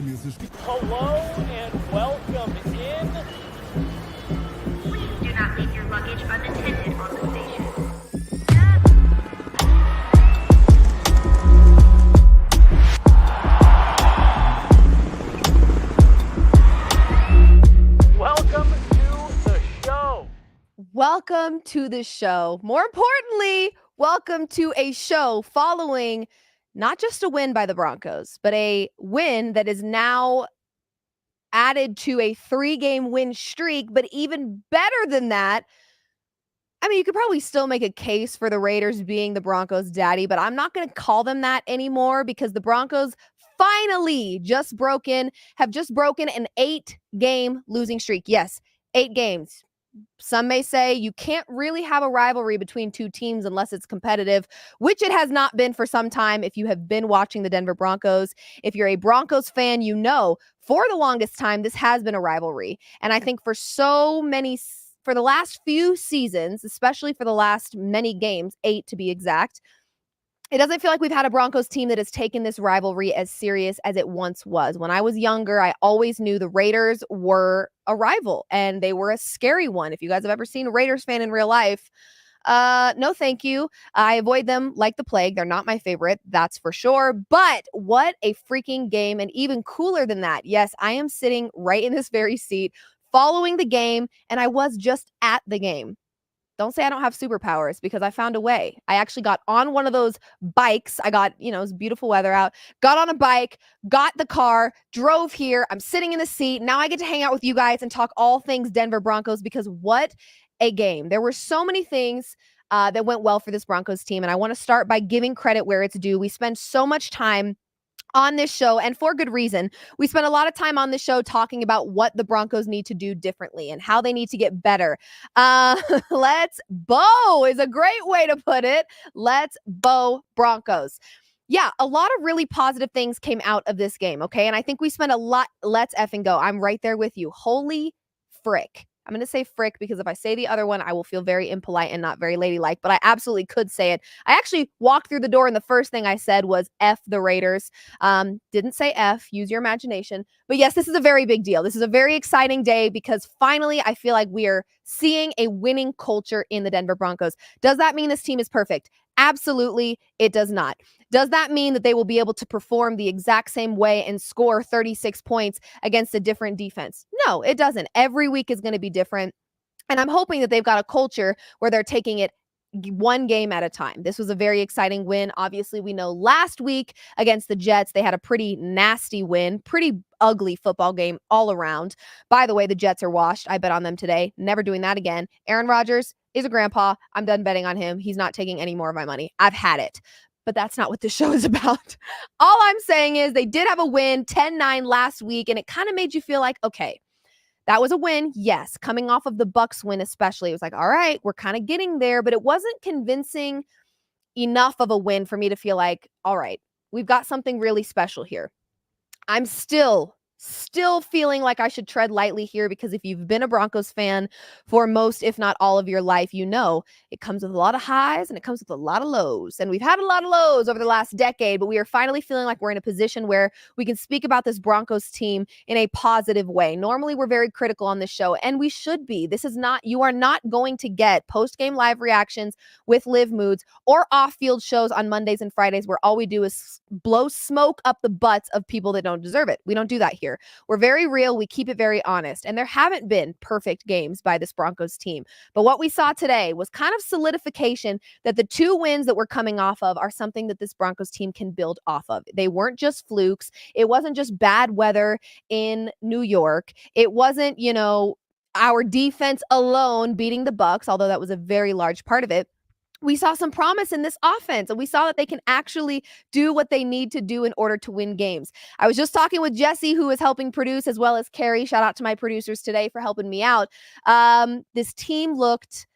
Hello and welcome in. Please do not leave your luggage unattended on the station. Welcome to the show. Welcome to the show. More importantly, welcome to a show following not just a win by the Broncos, but a win that is now added to a 3-game win streak. But even better than that, I mean, you could probably still make a case for the Raiders being the Broncos' daddy, but I'm not going to call them that anymore because the Broncos finally have just broken an 8-game losing streak. Yes, 8 games. Some may say you can't really have a rivalry between two teams unless it's competitive, which it has not been for some time. If you have been watching the Denver Broncos, if you're a Broncos fan, you know for the longest time this has been a rivalry. And I think for the last few seasons, especially for the last many games, 8 to be exact, it doesn't feel like we've had a Broncos team that has taken this rivalry as serious as it once was. When I was younger, I always knew the Raiders were a rival, and they were a scary one. If you guys have ever seen a Raiders fan in real life, no thank you. I avoid them like the plague. They're not my favorite, that's for sure. But what a freaking game, and even cooler than that, yes, I am sitting right in this very seat following the game, and I was just at the game. Don't say I don't have superpowers because I found a way. I actually got on one of those bikes. I got, it was beautiful weather out, got on a bike, got the car, drove here. I'm sitting in the seat. Now I get to hang out with you guys and talk all things Denver Broncos because what a game. There were so many things that went well for this Broncos team. And I want to start by giving credit where it's due. We spend so much time on this show, and for good reason. We spent a lot of time on this show talking about what the Broncos need to do differently and how they need to get better. Let's bow is a great way to put it. Let's bow Broncos. Yeah, a lot of really positive things came out of this game, okay? And I think we spent a lot. Let's effing go. I'm right there with you. Holy frick. I'm going to say frick because if I say the other one, I will feel very impolite and not very ladylike, but I absolutely could say it. I actually walked through the door and the first thing I said was F the Raiders. Didn't say F, use your imagination. But yes, this is a very big deal. This is a very exciting day because finally I feel like we are seeing a winning culture in the Denver Broncos. Does that mean this team is perfect? Absolutely, it does not. Does that mean that they will be able to perform the exact same way and score 36 points against a different defense? No, it doesn't. Every week is going to be different. And I'm hoping that they've got a culture where they're taking it one game at a time. This was a very exciting win. Obviously, we know last week against the Jets, they had a pretty nasty win, pretty ugly football game all around. By the way, the Jets are washed. I bet on them today. Never doing that again. Aaron Rodgers is a grandpa. I'm done betting on him. He's not taking any more of my money. I've had it. But that's not what this show is about. All I'm saying is they did have a win, 10-9 last week, and it kind of made you feel like, okay, that was a win. Yes, coming off of the Bucs win especially. It was like, all right, we're kind of getting there, but it wasn't convincing enough of a win for me to feel like, all right, we've got something really special here. I'm still feeling like I should tread lightly here because if you've been a Broncos fan for most, if not all of your life, you know it comes with a lot of highs and it comes with a lot of lows. And we've had a lot of lows over the last decade, but we are finally feeling like we're in a position where we can speak about this Broncos team in a positive way. Normally, we're very critical on this show, and we should be. You are not going to get post-game live reactions with Liv Moods or off-field shows on Mondays and Fridays where all we do is blow smoke up the butts of people that don't deserve it. We don't do that here. We're very real. We keep it very honest. And there haven't been perfect games by this Broncos team. But what we saw today was kind of solidification that the 2 wins that we're coming off of are something that this Broncos team can build off of. They weren't just flukes. It wasn't just bad weather in New York. It wasn't, our defense alone beating the Bucs, although that was a very large part of it. We saw some promise in this offense, and we saw that they can actually do what they need to do in order to win games. I was just talking with Jesse, who is helping produce, as well as Carrie. Shout out to my producers today for helping me out. This team looked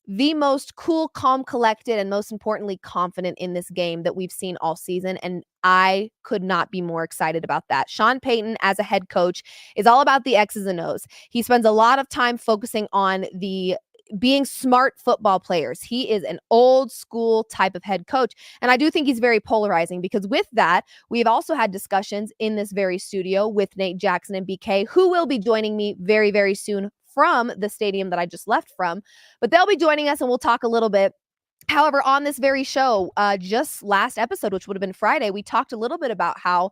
the most cool, calm, collected, and most importantly, confident in this game that we've seen all season. And I could not be more excited about that. Sean Payton, as a head coach, is all about the X's and O's. He spends a lot of time focusing on the being smart football players. He is an old school type of head coach. And I do think he's very polarizing, because with that, we've also had discussions in this very studio with Nate Jackson and BK, who will be joining me very, very soon from the stadium that I just left from. But they'll be joining us and we'll talk a little bit. However, on this very show, just last episode, which would have been Friday, we talked a little bit about how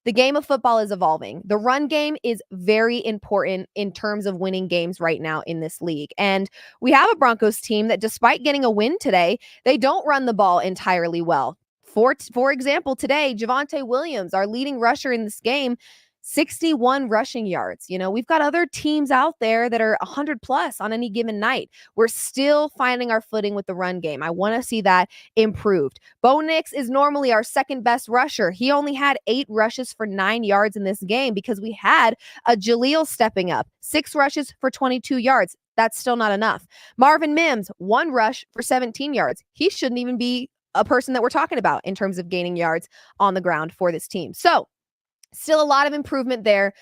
the game of football is evolving. The run game is very important in terms of winning games right now in this league. And we have a Broncos team that, despite getting a win today, they don't run the ball entirely well. For example, today, Javonte Williams, our leading rusher in this game, 61 rushing yards. We've got other teams out there that are 100 plus on any given night. We're still finding our footing with the run game. I want to see that improved. Bo Nix is normally our second best rusher. He only had 8 rushes for 9 yards in this game because we had a Jaleel stepping up, 6 rushes for 22 yards. That's still not enough. Marvin Mims, 1 rush for 17 yards. He shouldn't even be a person that we're talking about in terms of gaining yards on the ground for this team. So, still a lot of improvement there,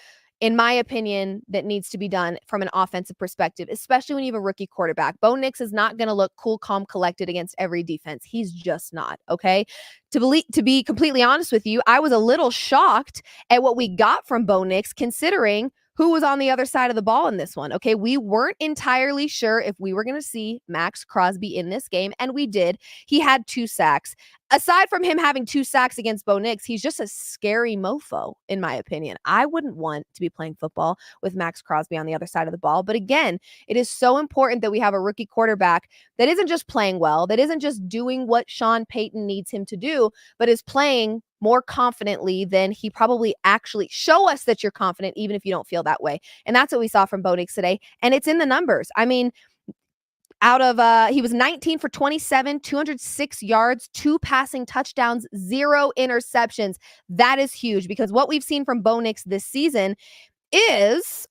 in my opinion, that needs to be done from an offensive perspective, especially when you have a rookie quarterback. Bo Nix is not going to look cool, calm, collected against every defense. He's just not, okay? To be completely honest with you, I was a little shocked at what we got from Bo Nix, considering who was on the other side of the ball in this one. Okay, we weren't entirely sure if we were going to see Max Crosby in this game, and we did. He had 2 sacks. Aside from him having 2 sacks against Bo Nix, he's just a scary mofo, in my opinion. I wouldn't want to be playing football with Max Crosby on the other side of the ball. But again, it is so important that we have a rookie quarterback that isn't just playing well, that isn't just doing what Sean Payton needs him to do, but is playing more confidently than he probably actually. Show us that you're confident, even if you don't feel that way. And that's what we saw from Bo Nix today. And it's in the numbers. I mean, he was 19 for 27, 206 yards, 2 passing touchdowns, 0 interceptions. That is huge, because what we've seen from Bo Nix this season is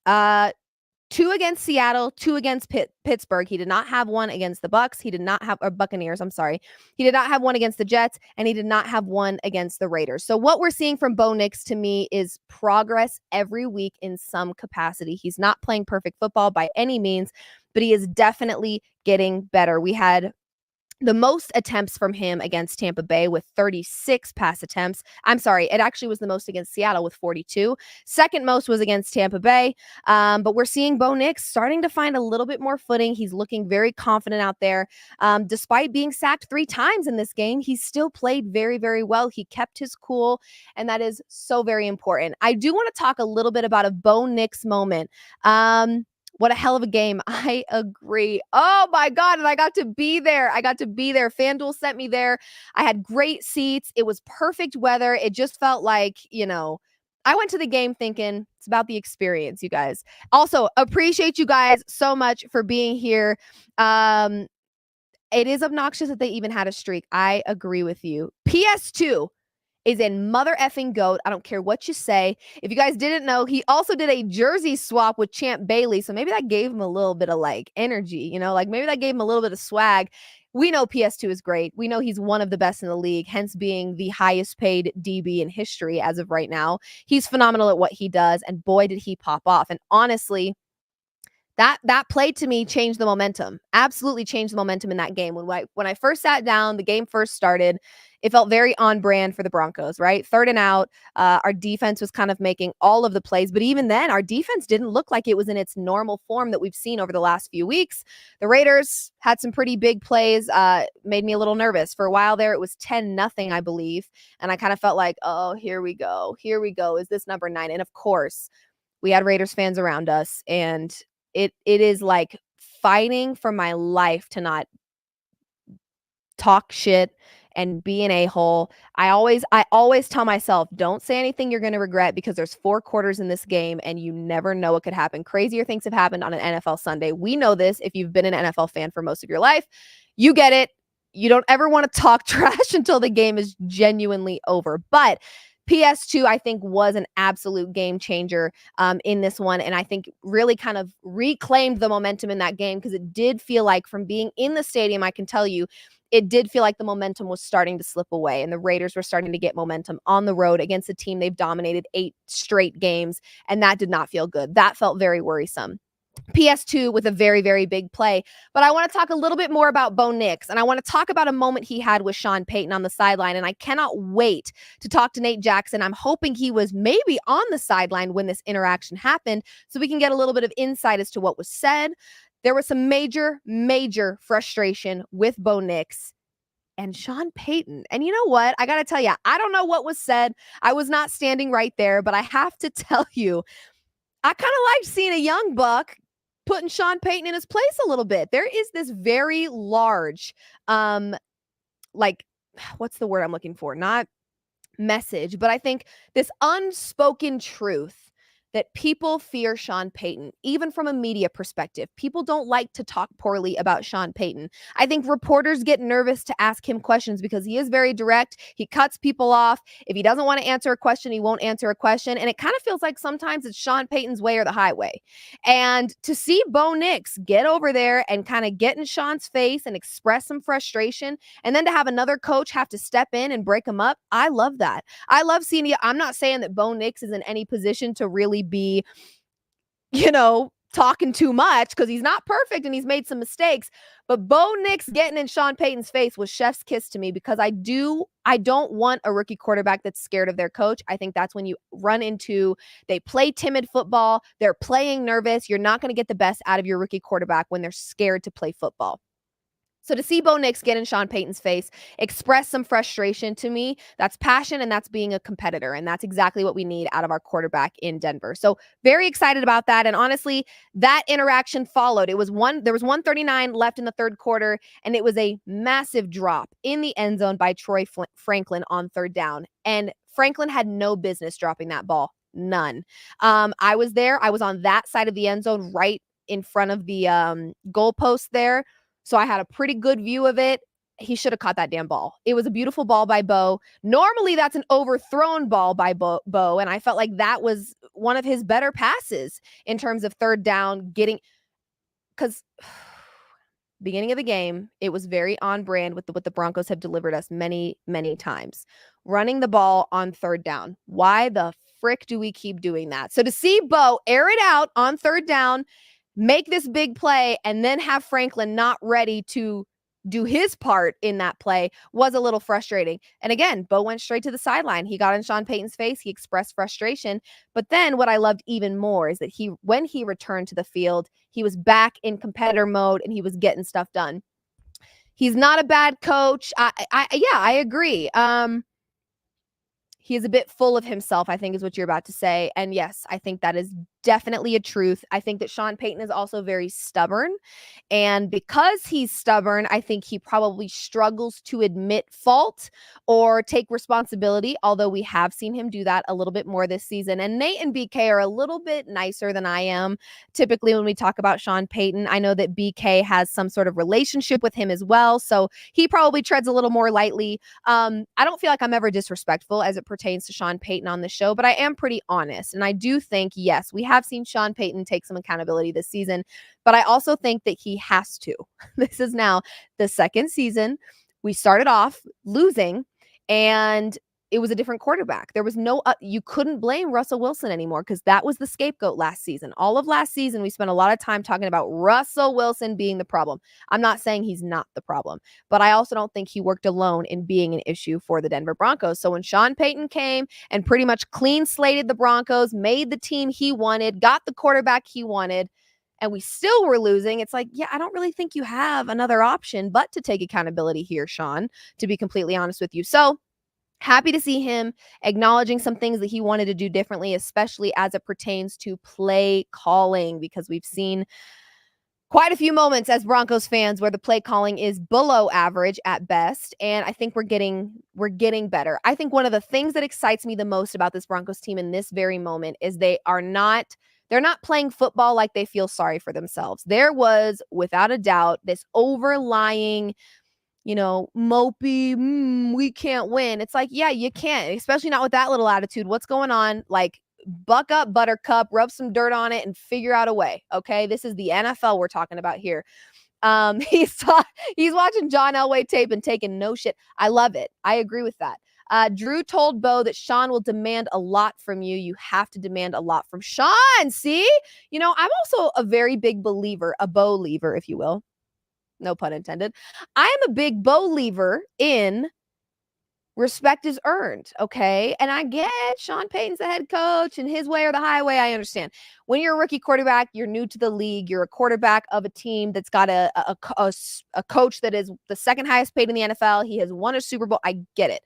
2 against Seattle, 2 against Pittsburgh. He did not have 1 against the Bucks. He did not have, or Buccaneers, I'm sorry. He did not have 1 against the Jets, and he did not have 1 against the Raiders. So what we're seeing from Bo Nix, to me, is progress every week in some capacity. He's not playing perfect football by any means, but he is definitely getting better. We had the most attempts from him against Tampa Bay with 36 pass attempts. I'm sorry, it actually was the most against Seattle with 42. Second most was against Tampa Bay. But we're seeing Bo Nix starting to find a little bit more footing. He's looking very confident out there. Despite being sacked 3 times in this game, he still played very, very well. He kept his cool, and that is so very important. I do want to talk a little bit about a Bo Nix moment. What a hell of a game. I agree. Oh my God. And I got to be there. FanDuel sent me there. I had great seats. It was perfect weather. It just felt like, I went to the game thinking it's about the experience, you guys. Also, appreciate you guys so much for being here. It is obnoxious that they even had a streak. I agree with you. PS2 is in mother effing goat. I don't care what you say. If you guys didn't know, he also did a jersey swap with Champ Bailey. So maybe that gave him a little bit of energy, maybe that gave him a little bit of swag. We know PS2 is great. We know he's one of the best in the league, hence being the highest paid DB in history as of right now. He's phenomenal at what he does. And boy, did he pop off. And honestly, that play to me changed the momentum. Absolutely changed the momentum in that game. When I first sat down, the game first started, it felt very on brand for the Broncos, right? 3rd and out. Our defense was kind of making all of the plays, but even then, our defense didn't look like it was in its normal form that we've seen over the last few weeks. The Raiders had some pretty big plays, made me a little nervous. For a while there, it was 10-0, I believe, and I kind of felt like, oh, here we go. Is this number 9? And of course, we had Raiders fans around us, and it is like fighting for my life to not talk shit and be an a-hole. I always tell myself, don't say anything you're going to regret, because there's 4 quarters in this game and you never know what could happen. Crazier things have happened on an NFL Sunday. We know this. If you've been an NFL fan for most of your life, you get it. You don't ever want to talk trash until the game is genuinely over. But PS2, I think, was an absolute game changer in this one. And I think really kind of reclaimed the momentum in that game, because it did feel like, from being in the stadium, I can tell you, it did feel like the momentum was starting to slip away, and the Raiders were starting to get momentum on the road against a team they've dominated 8 straight games. And that did not feel good. That felt very worrisome. PS2 with a very, very big play. But I want to talk a little bit more about Bo Nix, and I want to talk about a moment he had with Sean Payton on the sideline, and I cannot wait to talk to Nate Jackson. I'm hoping he was maybe on the sideline when this interaction happened so we can get a little bit of insight as to what was said. There was some major, major frustration with Bo Nix and Sean Payton. And you know what? I got to tell you, I don't know what was said. I was not standing right there, but I have to tell you, I kind of liked seeing a young buck putting Sean Payton in his place a little bit. There is this very large, like, what's the word I'm looking for? Not message, but I think this unspoken truth that people fear Sean Payton, even from a media perspective. People don't like to talk poorly about Sean Payton. I think reporters get nervous to ask him questions because he is very direct. He cuts people off. If he doesn't want to answer a question, he won't answer a question. And it kind of feels like sometimes it's Sean Payton's way or the highway. And to see Bo Nix get over there and kind of get in Sean's face and express some frustration, and then to have another coach have to step in and break him up, I love that. I love seeing you. I'm not saying that Bo Nix is in any position to really be, talking too much because he's not perfect and he's made some mistakes. But Bo Nix getting in Sean Payton's face was chef's kiss to me because I don't want a rookie quarterback that's scared of their coach. I think that's when you run into, they play timid football. They're playing nervous. You're not going to get the best out of your rookie quarterback when they're scared to play football. So to see Bo Nix get in Sean Payton's face, express some frustration, to me, that's passion and that's being a competitor. And that's exactly what we need out of our quarterback in Denver. So very excited about that. And honestly, that interaction followed. There was 139 left in the third quarter, and it was a massive drop in the end zone by Troy Franklin on third down. And Franklin had no business dropping that ball. None. I was there. I was on that side of the end zone right in front of the goalpost there. So I had a pretty good view of it. He should have caught that damn ball. It was a beautiful ball by Bo. Normally, that's an overthrown ball by Bo, and I felt like that was one of his better passes in terms of third down, because beginning of the game, it was very on brand with what the Broncos have delivered us many, many times. Running the ball on third down. Why the frick do we keep doing that? So to see Bo air it out on third down, make this big play, and then have Franklin not ready to do his part in that play was a little frustrating. And again, Bo went straight to the sideline. He got in Sean Payton's face. He expressed frustration. But then what I loved even more is that when he returned to the field, he was back in competitor mode and he was getting stuff done. He's not a bad coach. I agree. He is a bit full of himself, I think is what you're about to say. And yes, I think that is definitely a truth. I think that Sean Payton is also very stubborn. And because he's stubborn, I think he probably struggles to admit fault or take responsibility, although we have seen him do that a little bit more this season. And Nate and BK are a little bit nicer than I am. Typically, when we talk about Sean Payton, I know that BK has some sort of relationship with him as well. So he probably treads a little more lightly. I don't feel like I'm ever disrespectful as it pertains to Sean Payton on the show, but I am pretty honest. And I do think, yes, we have seen Sean Payton take some accountability this season, but I also think that he has to. This is now the second season. We started off losing, and it was a different quarterback. There was you couldn't blame Russell Wilson anymore because that was the scapegoat last season. All of last season, we spent a lot of time talking about Russell Wilson being the problem. I'm not saying he's not the problem, but I also don't think he worked alone in being an issue for the Denver Broncos. So when Sean Payton came and pretty much clean slated the Broncos, made the team he wanted, got the quarterback he wanted, and we still were losing, it's like, yeah, I don't really think you have another option but to take accountability here, Sean, to be completely honest with you. So happy to see him acknowledging some things that he wanted to do differently, especially as it pertains to play calling, because we've seen quite a few moments as Broncos fans where the play calling is below average at best. And I think we're getting better. I think one of the things that excites me the most about this Broncos team in this very moment is they're not playing football like they feel sorry for themselves. There was, without a doubt, this overlying, mopey, we can't win. It's like, yeah, you can't, especially not with that little attitude. What's going on? Like, buck up, buttercup, rub some dirt on it and figure out a way. Okay. This is the NFL we're talking about here. He's watching John Elway tape and taking no shit. I love it. I agree with that. Drew told Bo that Sean will demand a lot from you. You have to demand a lot from Sean. See? You know, I'm also a very big believer, a Bo-liever, if you will. No pun intended. I am a big believer in respect is earned, okay? And I get Sean Payton's the head coach and his way or the highway. I understand. When you're a rookie quarterback, you're new to the league. You're a quarterback of a team that's got a coach that is the second highest paid in the NFL. He has won a Super Bowl. I get it.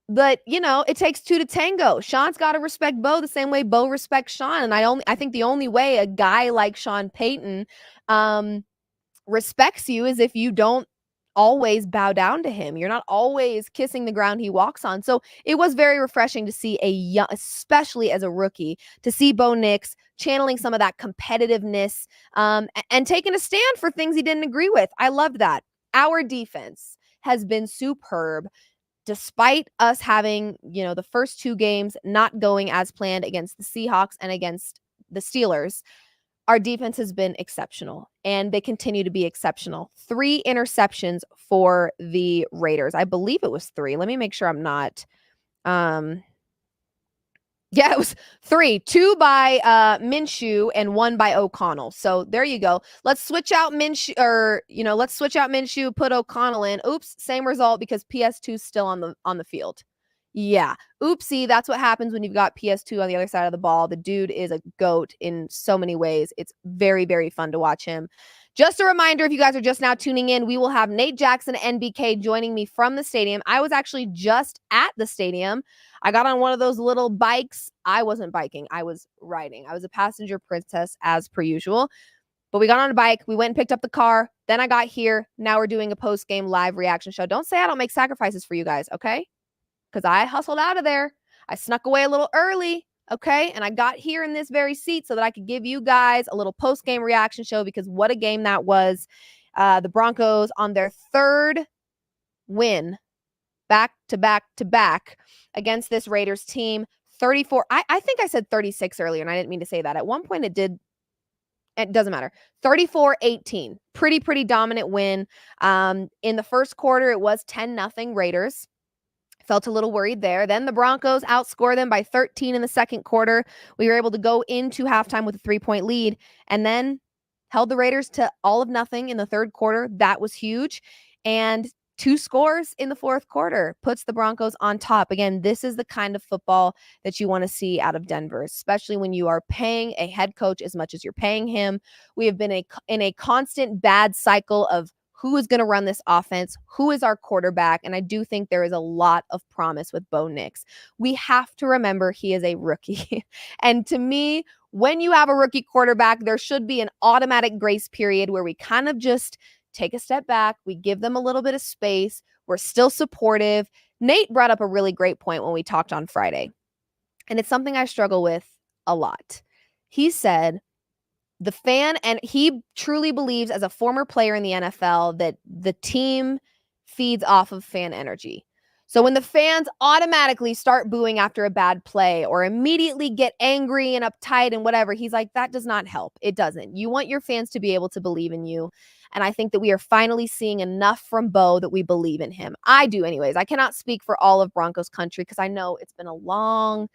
But, you know, it takes two to tango. Sean's got to respect Bo the same way Bo respects Sean. And I think the only way a guy like Sean Payton respects you is if you don't always bow down to him. You're not always kissing the ground he walks on. So it was very refreshing to see a young, especially as a rookie, to see Bo Nix channeling some of that competitiveness and taking a stand for things he didn't agree with. I loved that. Our defense has been superb. Despite us having, you know, the first two games not going as planned against the Seahawks and against the Steelers, our defense has been exceptional, and they continue to be exceptional. 3 interceptions for the Raiders. I believe it was 3. Let me make sure I'm not. Yeah, it was 3. 2 by Minshew and 1 by O'Connell. So there you go. Let's switch out Minshew, put O'Connell in. Oops, same result because PS2 is still on the field. Yeah. Oopsie, that's what happens when you've got PS2 on the other side of the ball. The dude is a goat in so many ways. It's very, very fun to watch him. Just a reminder, if you guys are just now tuning in, we will have Nate Jackson, NBK, joining me from the stadium. I was actually just at the stadium. I got on one of those little bikes. I wasn't biking. I was riding. I was a passenger princess as per usual. But we got on a bike. We went and picked up the car. Then I got here. Now we're doing a post-game live reaction show. Don't say I don't make sacrifices for you guys, okay? Because I hustled out of there. I snuck away a little early, okay? And I got here in this very seat so that I could give you guys a little post-game reaction show because what a game that was. The Broncos on their 3rd win back to back to back against this Raiders team. 34. I think I said 36 earlier, and I didn't mean to say that. At one point it did. It doesn't matter. 34-18. Pretty dominant win. In the first quarter, it was 10-0 Raiders. Felt a little worried there. Then the Broncos outscore them by 13 in the second quarter. We were able to go into halftime with a 3-point lead and then held the Raiders to all of nothing in the third quarter. That was huge. And 2 scores in the fourth quarter puts the Broncos on top. Again, this is the kind of football that you want to see out of Denver, especially when you are paying a head coach as much as you're paying him. We have been in a constant bad cycle of who is going to run this offense? Who is our quarterback? And I do think there is a lot of promise with Bo Nix. We have to remember he is a rookie. And to me, when you have a rookie quarterback, there should be an automatic grace period where we kind of just take a step back. We give them a little bit of space. We're still supportive. Nate brought up a really great point when we talked on Friday. And it's something I struggle with a lot. He said, the fan, and he truly believes as a former player in the NFL that the team feeds off of fan energy. So when the fans automatically start booing after a bad play or immediately get angry and uptight and whatever, he's like, that does not help. It doesn't. You want your fans to be able to believe in you. And I think that we are finally seeing enough from Bo that we believe in him. I do anyways. I cannot speak for all of Broncos country because I know it's been a long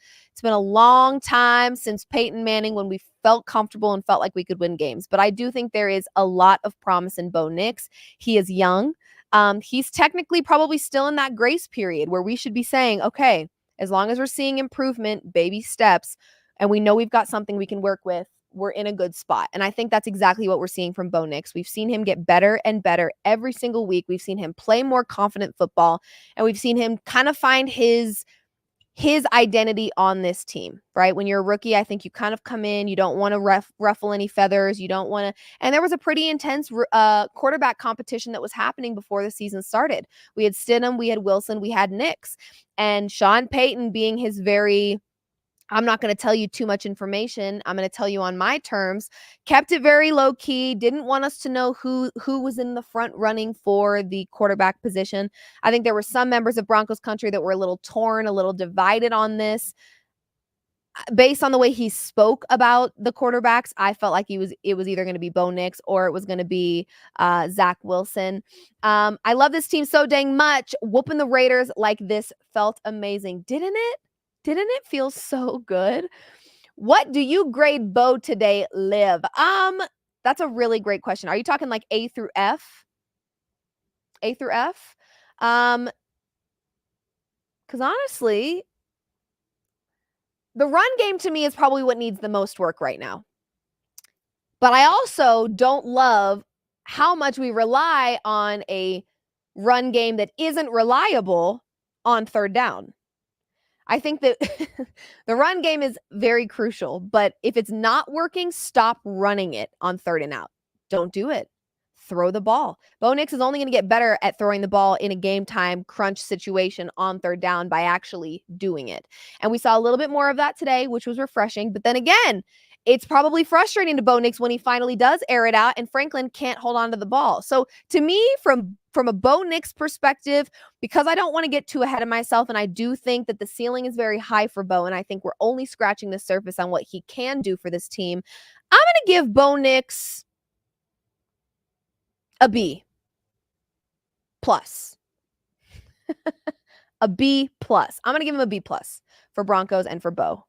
time since Peyton Manning when we felt comfortable and felt like we could win games. But I do think there is a lot of promise in Bo Nix. He is young. He's technically probably still in that grace period where we should be saying, okay, as long as we're seeing improvement, baby steps, and we know we've got something we can work with, we're in a good spot. And I think that's exactly what we're seeing from Bo Nix. We've seen him get better and better every single week. We've seen him play more confident football, and we've seen him kind of find his identity on this team, right? When you're a rookie, I think you kind of come in, you don't want to ruffle any feathers. You don't want to, and there was a pretty intense quarterback competition that was happening before the season started. We had Stidham, we had Wilson, we had Nix, and Sean Payton being his very, I'm not going to tell you too much information. I'm going to tell you on my terms. Kept it very low key. Didn't want us to know who was in the front running for the quarterback position. I think there were some members of Broncos country that were a little torn, a little divided on this. based on the way he spoke about the quarterbacks, I felt like it was either going to be Bo Nix or it was going to be Zach Wilson. I love this team so dang much. Whooping the Raiders like this felt amazing, didn't it? Didn't it feel so good? What do you grade Bo today, Liv? That's a really great question. Are you talking like A through F? A through F? Because honestly, the run game to me is probably what needs the most work right now. But I also don't love how much we rely on a run game that isn't reliable on third down. I think that the run game is very crucial, but if it's not working, stop running it on third and out. Don't do it. Throw the ball. Bo Nix is only going to get better at throwing the ball in a game time crunch situation on third down by actually doing it. And we saw a little bit more of that today, which was refreshing. But then again, it's probably frustrating to Bo Nix when he finally does air it out and Franklin can't hold on to the ball. So to me, from a Bo Nix perspective, because I don't want to get too ahead of myself, and I do think that the ceiling is very high for Bo, and I think we're only scratching the surface on what he can do for this team, I'm going to give Bo Nix a B plus. A B plus. I'm going to give him a B plus for Broncos and for Bo.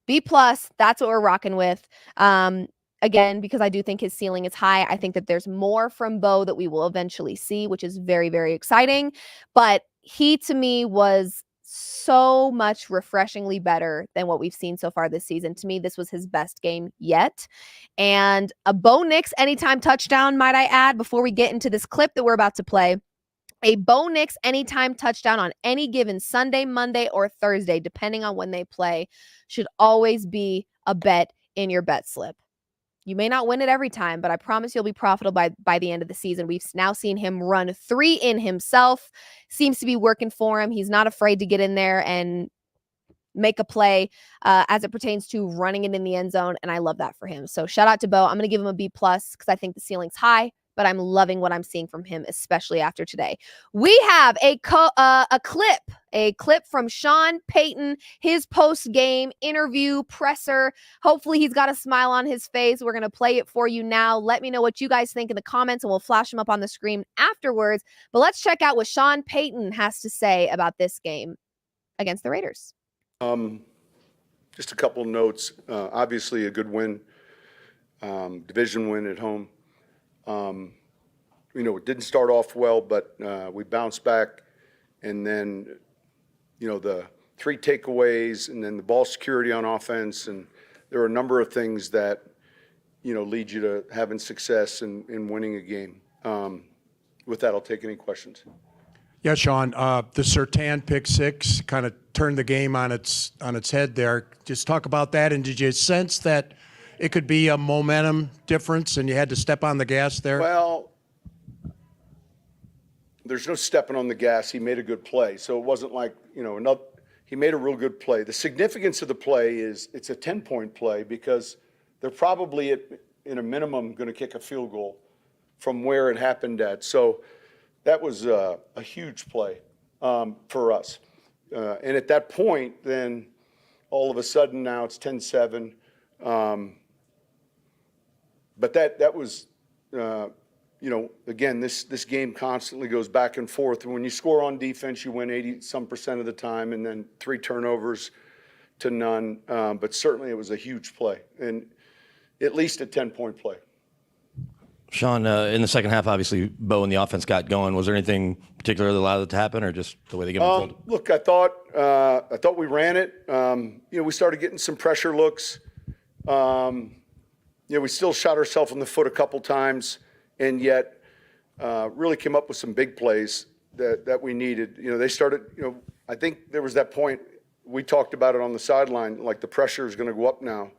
B plus, that's what we're rocking with. Again, because I do think his ceiling is high. I think that there's more from Bo that we will eventually see, which is very, very exciting. But he, to me, was so much refreshingly better than what we've seen so far this season. To me, this was his best game yet. And a Bo Nix anytime touchdown, might I add, before we get into this clip that we're about to play. A Bo Nix anytime touchdown on any given Sunday, Monday, or Thursday, depending on when they play, should always be a bet in your bet slip. You may not win it every time, but I promise you'll be profitable by the end of the season. We've now seen him run 3 in himself. Seems to be working for him. He's not afraid to get in there and make a play as it pertains to running it in the end zone, and I love that for him. So shout out to Bo. I'm going to give him a B plus because I think the ceiling's high, but I'm loving what I'm seeing from him, especially after today. We have a clip from Sean Payton, his post-game interview presser. Hopefully he's got a smile on his face. We're going to play it for you now. Let me know what you guys think in the comments, and we'll flash them up on the screen afterwards. But let's check out what Sean Payton has to say about this game against the Raiders. Just a couple notes. Obviously a good win, division win at home. It didn't start off well, but we bounced back, and then, the 3 takeaways, and then the ball security on offense, and there are a number of things that, lead you to having success in winning a game. With that, I'll take any questions. Yeah, Sean, the Surtain pick 6 kind of turned the game on its head there. Just talk about that, and did you sense that it could be a momentum difference and you had to step on the gas there? Well, there's no stepping on the gas. He made a good play. So it wasn't like, he made a real good play. The significance of the play is it's a 10-point play because they're probably in a minimum going to kick a field goal from where it happened at. So that was a huge play for us. And at that point, then all of a sudden now it's 10-7. But that was, again, this game constantly goes back and forth. When you score on defense, you win 80-some% of the time, and then 3 turnovers to none. But certainly it was a huge play, and at least a 10-point play. Sean, in the second half, obviously, Bo and the offense got going. Was there anything particular that allowed it to happen, or just the way the game unfolded? Look, I thought we ran it. We started getting some pressure looks. We still shot ourselves in the foot a couple times, and yet really came up with some big plays that we needed. They started, I think there was that point, we talked about it on the sideline, like the pressure is going to go up now.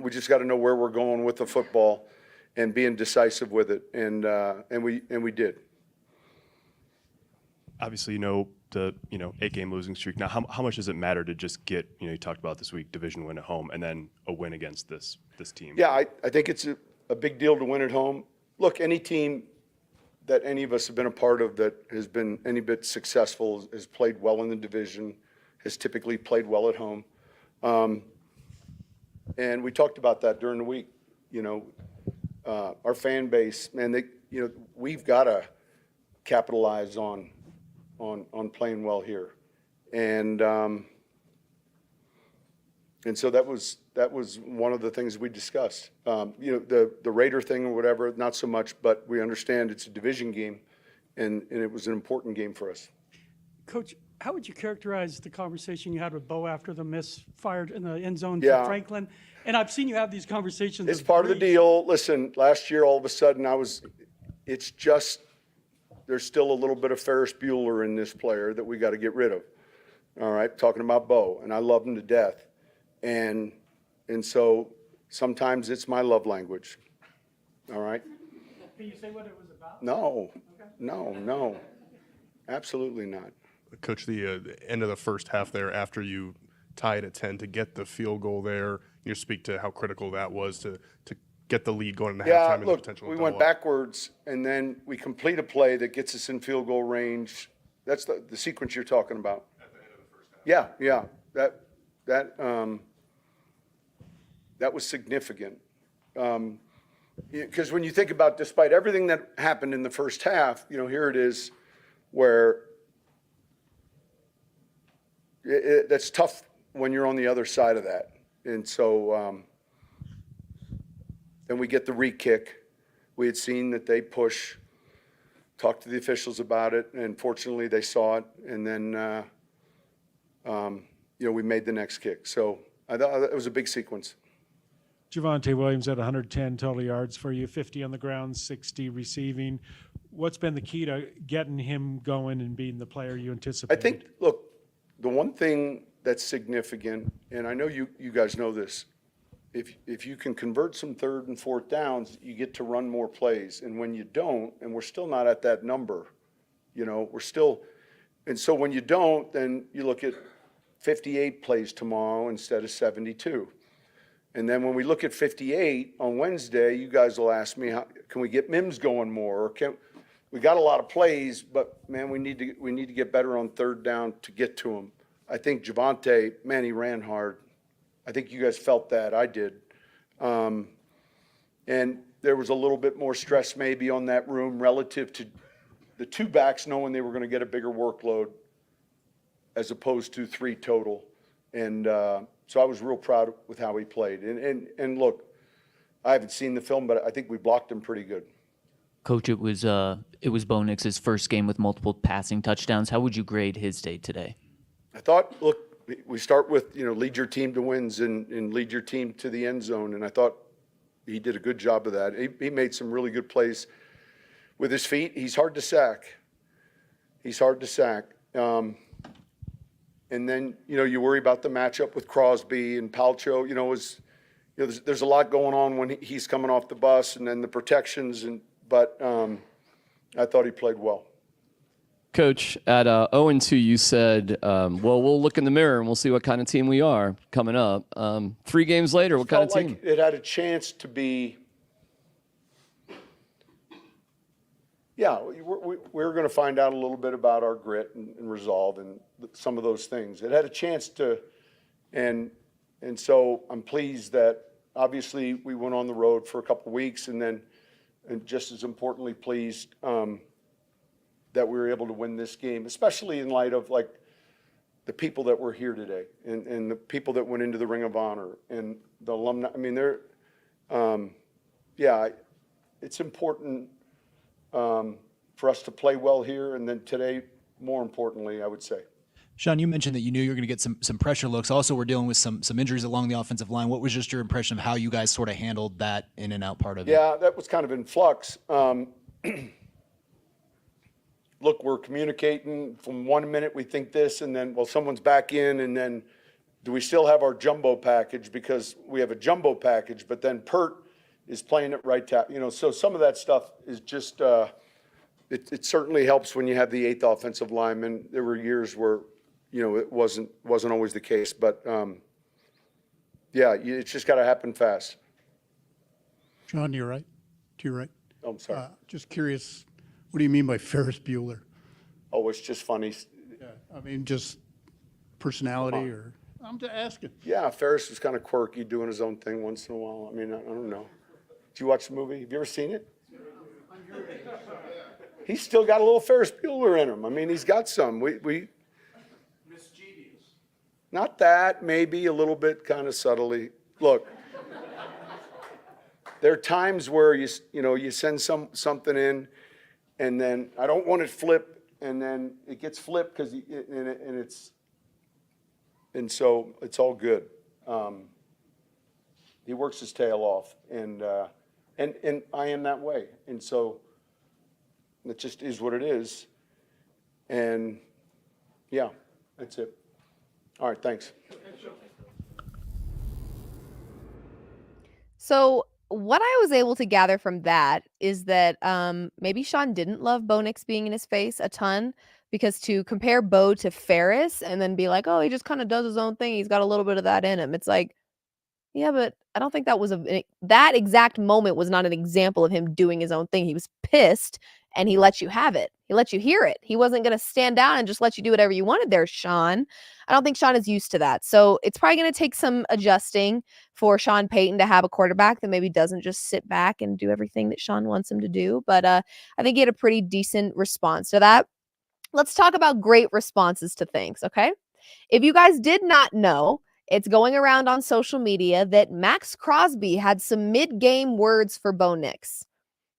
We just got to know where we're going with the football and being decisive with it, and we did. Obviously, the 8-game losing streak. Now, how much does it matter to just get, you talked about this week, division win at home, and then a win against this team? Yeah, I think it's a big deal to win at home. Look, any team that any of us have been a part of that has been any bit successful has played well in the division, has typically played well at home. And we talked about that during the week. Our fan base, man, we've got to capitalize on playing well here, and so that was one of the things we discussed. The Raider thing or whatever, not so much, but we understand it's a division game, and it was an important game for us. Coach, how would you characterize the conversation you had with Bo after the miss fired in the end zone Yeah. to Franklin? And I've seen you have these conversations. It's with part of the Breeze. deal. Listen, last year, all of a sudden, it's just, there's still a little bit of Ferris Bueller in this player that we got to get rid of. All right, talking about Bo, and I love him to death. And so sometimes it's my love language. All right? Can you say what it was about? No, no, absolutely not. Coach, the end of the first half there, after you tied at 10 to get the field goal there, you speak to how critical that was to get the lead going into halftime and the Look, potential. we went backwards, and then we complete a play that gets us in field goal range. That's the sequence you're talking about. At the end of the first half. Yeah. That was significant. Because when you think about, despite everything that happened in the first half, here it is where that's tough when you're on the other side of that. And so then we get the re-kick. We had seen that they push, talked to the officials about it, and fortunately they saw it. And then, we made the next kick. So I thought it was a big sequence. Javonte Williams at 110 total yards for you, 50 on the ground, 60 receiving. What's been the key to getting him going and being the player you anticipated? I think, look, the one thing that's significant, and I know you guys know this, if you can convert some third and fourth downs, you get to run more plays. And when you don't, and we're still not at that number, we're still, and so when you don't, then you look at 58 plays tomorrow instead of 72. And then when we look at 58 on Wednesday, you guys will ask me, can we get Mims going more? Or we got a lot of plays, but man, we need to get better on third down to get to him. I think Javonte, man, he ran hard. I think you guys felt that. I did. And there was a little bit more stress maybe on that room relative to the two backs knowing they were going to get a bigger workload as opposed to 3 total. And so I was real proud with how he played. And look, I haven't seen the film, but I think we blocked him pretty good. Coach, it was Bo Nix's first game with multiple passing touchdowns. How would you grade his day today? I thought, look, we start with, lead your team to wins and lead your team to the end zone. And I thought he did a good job of that. He made some really good plays with his feet. He's hard to sack. And then, you worry about the matchup with Crosby and Palcho. There's a lot going on when he's coming off the bus, and then the protections. But I thought he played well. Coach, at 0-2, you said, we'll look in the mirror and we'll see what kind of team we are coming up. 3 games later, what kind of team? Like it had a chance to be. Yeah, we're going to find out a little bit about our grit and resolve and some of those things. It had a chance to, and so I'm pleased that obviously we went on the road for a couple of weeks, and just as importantly, pleased that we were able to win this game, especially in light of like the people that were here today and the people that went into the Ring of Honor and the alumni. I mean, it's important for us to play well here, and then today, more importantly, I would say. Sean, you mentioned that you knew you were going to get some pressure looks. Also, we're dealing with some injuries along the offensive line. What was just your impression of how you guys sort of handled that in and out part of it? Yeah, that was kind of in flux. Look, we're communicating from 1 minute we think this, and then, someone's back in, and then do we still have our jumbo package? Because we have a jumbo package, but then Pert is playing at right tackle. So some of that stuff is just it certainly helps when you have the 8th offensive lineman. There were years where it wasn't always the case, but it's just got to happen fast. Sean, you're right. To your right. Oh, I'm sorry. Just curious, what do you mean by Ferris Bueller? Oh, it's just funny. Yeah, I mean, just personality or? I'm just asking. Yeah, Ferris was kind of quirky, doing his own thing once in a while. I mean, I don't know. Did you watch the movie? Have you ever seen it? He's still got a little Ferris Bueller in him. I mean, he's got some. We mischievous. Not that, maybe a little bit, kind of subtly. Look, there are times where you send something in, and then I don't want it flipped, and then it gets flipped because and so it's all good. He works his tail off, and I am that way, and so it just is what it is. And yeah, that's it. All right, thanks. So what I was able to gather from that is that maybe Sean didn't love Bo Nix being in his face a ton, because to compare Bo to Ferris and then be like, oh, he just kind of does his own thing, he's got a little bit of that in him. It's like, yeah, but I don't think that was that exact moment was not an example of him doing his own thing. He was pissed and he let you have it. He let you hear it. He wasn't going to stand down and just let you do whatever you wanted there, Sean. I don't think Sean is used to that. So it's probably going to take some adjusting for Sean Payton to have a quarterback that maybe doesn't just sit back and do everything that Sean wants him to do. But I think he had a pretty decent response to that. Let's talk about great responses to things, okay? If you guys did not know, it's going around on social media that Max Crosby had some mid-game words for Bo Nix.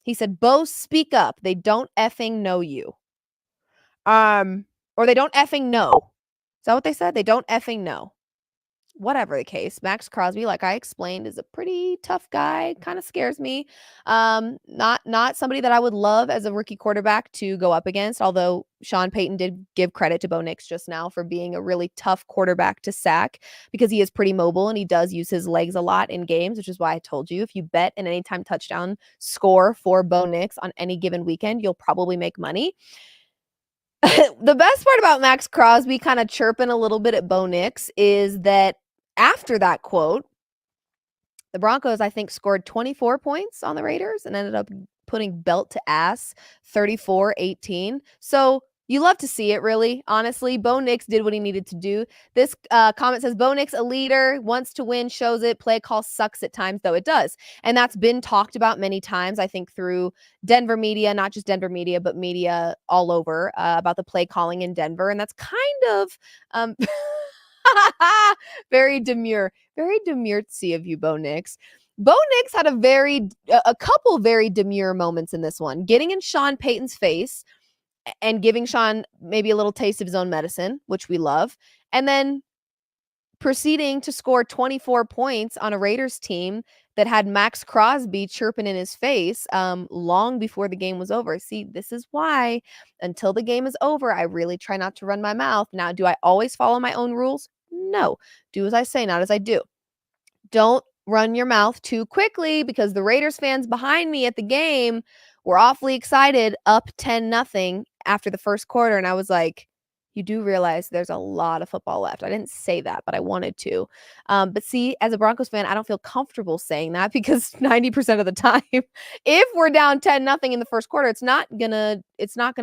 He said, Bo, speak up. They don't effing know you. Or they don't effing know. Is that what they said? They don't effing know. Whatever the case, Max Crosby, like I explained, is a pretty tough guy. Kind of scares me. Not somebody that I would love as a rookie quarterback to go up against, although Sean Payton did give credit to Bo Nix just now for being a really tough quarterback to sack, because he is pretty mobile and he does use his legs a lot in games, which is why I told you if you bet an anytime touchdown score for Bo Nix on any given weekend, you'll probably make money. The best part about Max Crosby kind of chirping a little bit at Bo Nix is that after that quote, the Broncos, I think, scored 24 points on the Raiders and ended up putting belt to ass 34-18. So you love to see it, really. Honestly, Bo Nix did what he needed to do. This comment says, Bo Nix, a leader, wants to win, shows it. Play call sucks at times, though it does. And that's been talked about many times, I think, through Denver media, not just Denver media, but media all over about the play calling in Denver. And that's kind of very demure of you, Bo Nix. Bo Nix had a couple very demure moments in this one, getting in Sean Payton's face and giving Sean maybe a little taste of his own medicine, which we love, and then proceeding to score 24 points on a Raiders team that had Max Crosby chirping in his face long before the game was over. See, this is why until the game is over, I really try not to run my mouth. Now, do I always follow my own rules? No. Do as I say, not as I do. Don't run your mouth too quickly, because the Raiders fans behind me at the game were awfully excited, up 10-0 after the first quarter. And I was like, you do realize there's a lot of football left. I didn't say that, but I wanted to. But see, as a Broncos fan, I don't feel comfortable saying that, because 90% of the time, if we're down 10-0 in the first quarter, it's not gonna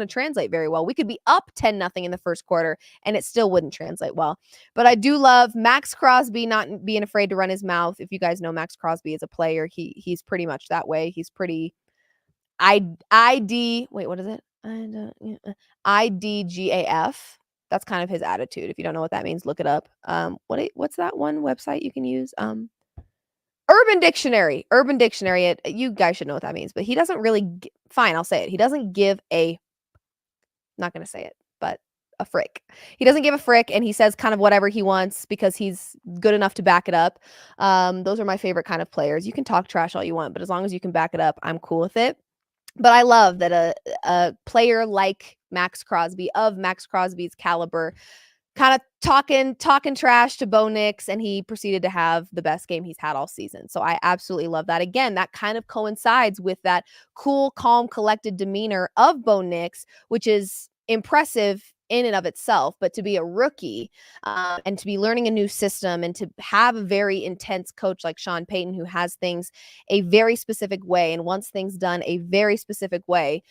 translate very well. We could be up 10-0 in the first quarter and it still wouldn't translate well. But I do love Max Crosby not being afraid to run his mouth. If you guys know Max Crosby as a player, he's pretty much that way. He's pretty IDGAF. That's kind of his attitude. If you don't know what that means, look it up. What's that one website you can use? Urban Dictionary. You guys should know what that means, but he doesn't really. Fine, I'll say it. He doesn't give a. Not going to say it, but a frick. He doesn't give a frick, and he says kind of whatever he wants because he's good enough to back it up. Those are my favorite kind of players. You can talk trash all you want, but as long as you can back it up, I'm cool with it. But I love that a player like Max Crosby, of Max Crosby's caliber, kind of talking trash to Bo Nix, and he proceeded to have the best game he's had all season. So I absolutely love that. Again, that kind of coincides with that cool, calm, collected demeanor of Bo Nix, which is impressive in and of itself. But to be a rookie and to be learning a new system and to have a very intense coach like Sean Payton, who has things a very specific way and wants things done a very specific way,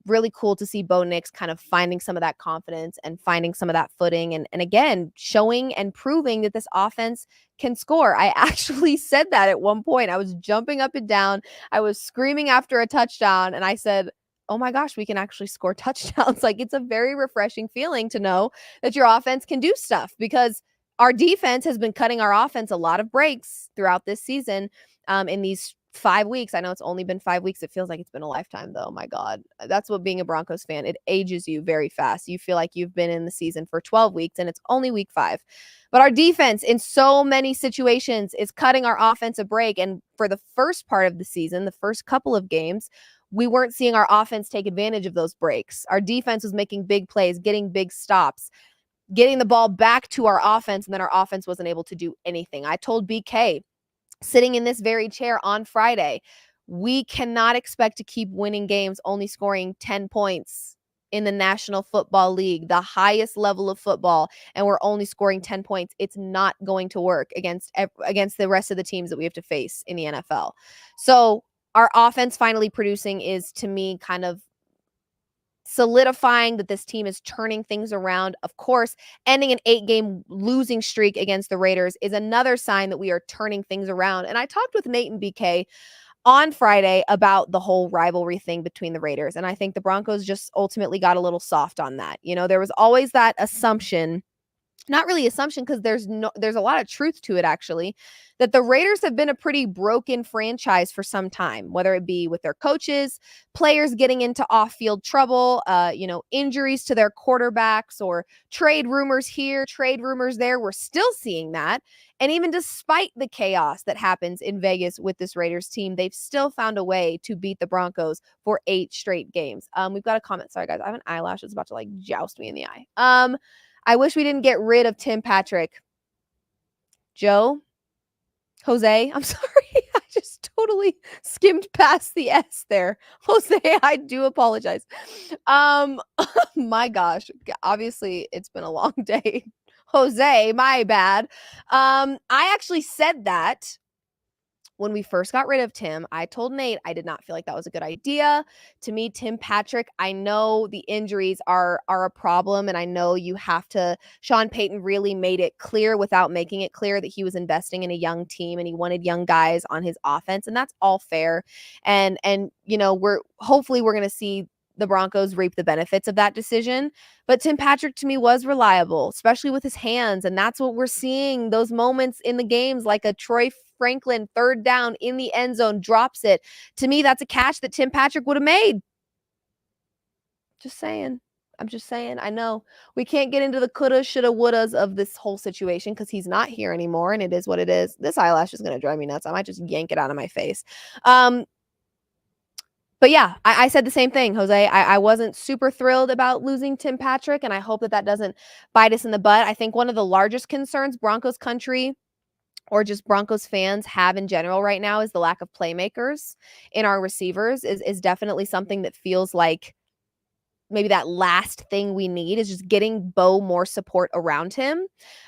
really cool to see Bo Nix kind of finding some of that confidence and finding some of that footing. And again, showing and proving that this offense can score. I actually said that at one point. I was jumping up and down. I was screaming after a touchdown. And I said, oh my gosh, we can actually score touchdowns. Like, it's a very refreshing feeling to know that your offense can do stuff, because our defense has been cutting our offense a lot of breaks throughout this season in these 5 weeks. I know it's only been 5 weeks. It feels like it's been a lifetime, though. My God, that's what being a Broncos fan, it ages you very fast. You feel like you've been in the season for 12 weeks and it's only week 5. But our defense in so many situations is cutting our offense a break. And for the first part of the season, the first couple of games, we weren't seeing our offense take advantage of those breaks. Our defense was making big plays, getting big stops, getting the ball back to our offense, and then our offense wasn't able to do anything. I told BK, sitting in this very chair on Friday, we cannot expect to keep winning games only scoring 10 points in the National Football League, the highest level of football, and we're only scoring 10 points. It's not going to work against the rest of the teams that we have to face in the NFL. So our offense finally producing is, to me, kind of solidifying that this team is turning things around. Of course, ending an 8-game losing streak against the Raiders is another sign that we are turning things around. And I talked with Nate and BK on Friday about the whole rivalry thing between the Raiders. And I think the Broncos just ultimately got a little soft on that. You know, there was always that assumption, not really assumption, because there's a lot of truth to it, actually, that the Raiders have been a pretty broken franchise for some time, whether it be with their coaches, players getting into off-field trouble, injuries to their quarterbacks, or trade rumors here, trade rumors there. We're still seeing that. And even despite the chaos that happens in Vegas with this Raiders team, they've still found a way to beat the Broncos for 8 straight games. We've got a comment. Sorry, guys. I have an eyelash that's about to joust me in the eye. I wish we didn't get rid of Tim Patrick. Jose, I'm sorry. I just totally skimmed past the S there. Jose, I do apologize. My gosh. Obviously, it's been a long day. Jose, my bad. I actually said that when we first got rid of Tim. I told Nate I did not feel like that was a good idea. To me, Tim Patrick, I know the injuries are a problem, and I know you have to. Sean Payton really made it clear without making it clear that he was investing in a young team and he wanted young guys on his offense, and that's all fair. And we're going to see the Broncos reap the benefits of that decision. But Tim Patrick, to me, was reliable, especially with his hands. And that's what we're seeing, those moments in the games, like a Troy Franklin 3rd down in the end zone, drops it. To me, that's a catch that Tim Patrick would have made. Just saying. I'm just saying. I know we can't get into the coulda, shoulda, wouldas of this whole situation because he's not here anymore, and it is what it is. This eyelash is going to drive me nuts. I might just yank it out of my face. But yeah, I said the same thing, Jose. I wasn't super thrilled about losing Tim Patrick, and I hope that doesn't bite us in the butt. I think one of the largest concerns Broncos country or just Broncos fans have in general right now is the lack of playmakers in our receivers is definitely something that feels like maybe that last thing we need is just getting Bo more support around him.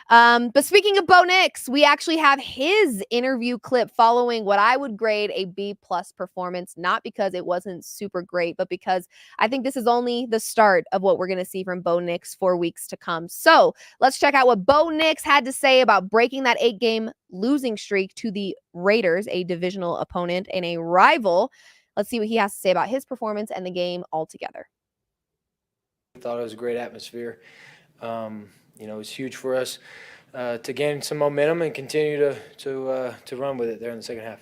But speaking of Bo Nix, we actually have his interview clip following what I would grade a B+ performance, not because it wasn't super great, but because I think this is only the start of what we're going to see from Bo Nix for weeks to come. So let's check out what Bo Nix had to say about breaking that 8-game losing streak to the Raiders, a divisional opponent and a rival. Let's see what he has to say about his performance and the game altogether. I thought it was a great atmosphere. It was huge for us to gain some momentum and continue to run with it there in the second half.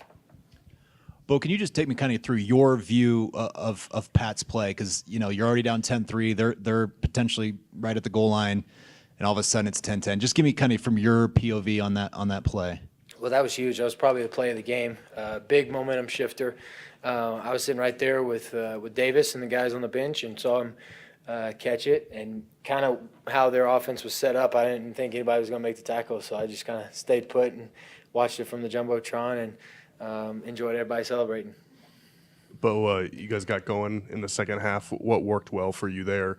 Bo, can you just take me kind of through your view of Pat's play? Because you're already down 10-3. They're potentially right at the goal line, and all of a sudden it's 10-10. Just give me kind of from your POV on that play. Well, that was huge. That was probably the play of the game. Big momentum shifter. I was sitting right there with Davis and the guys on the bench and saw him catch it, and kind of how their offense was set up. I didn't think anybody was going to make the tackle, so I just kind of stayed put and watched it from the Jumbotron and enjoyed everybody celebrating. Bo, you guys got going in the second half. What worked well for you there?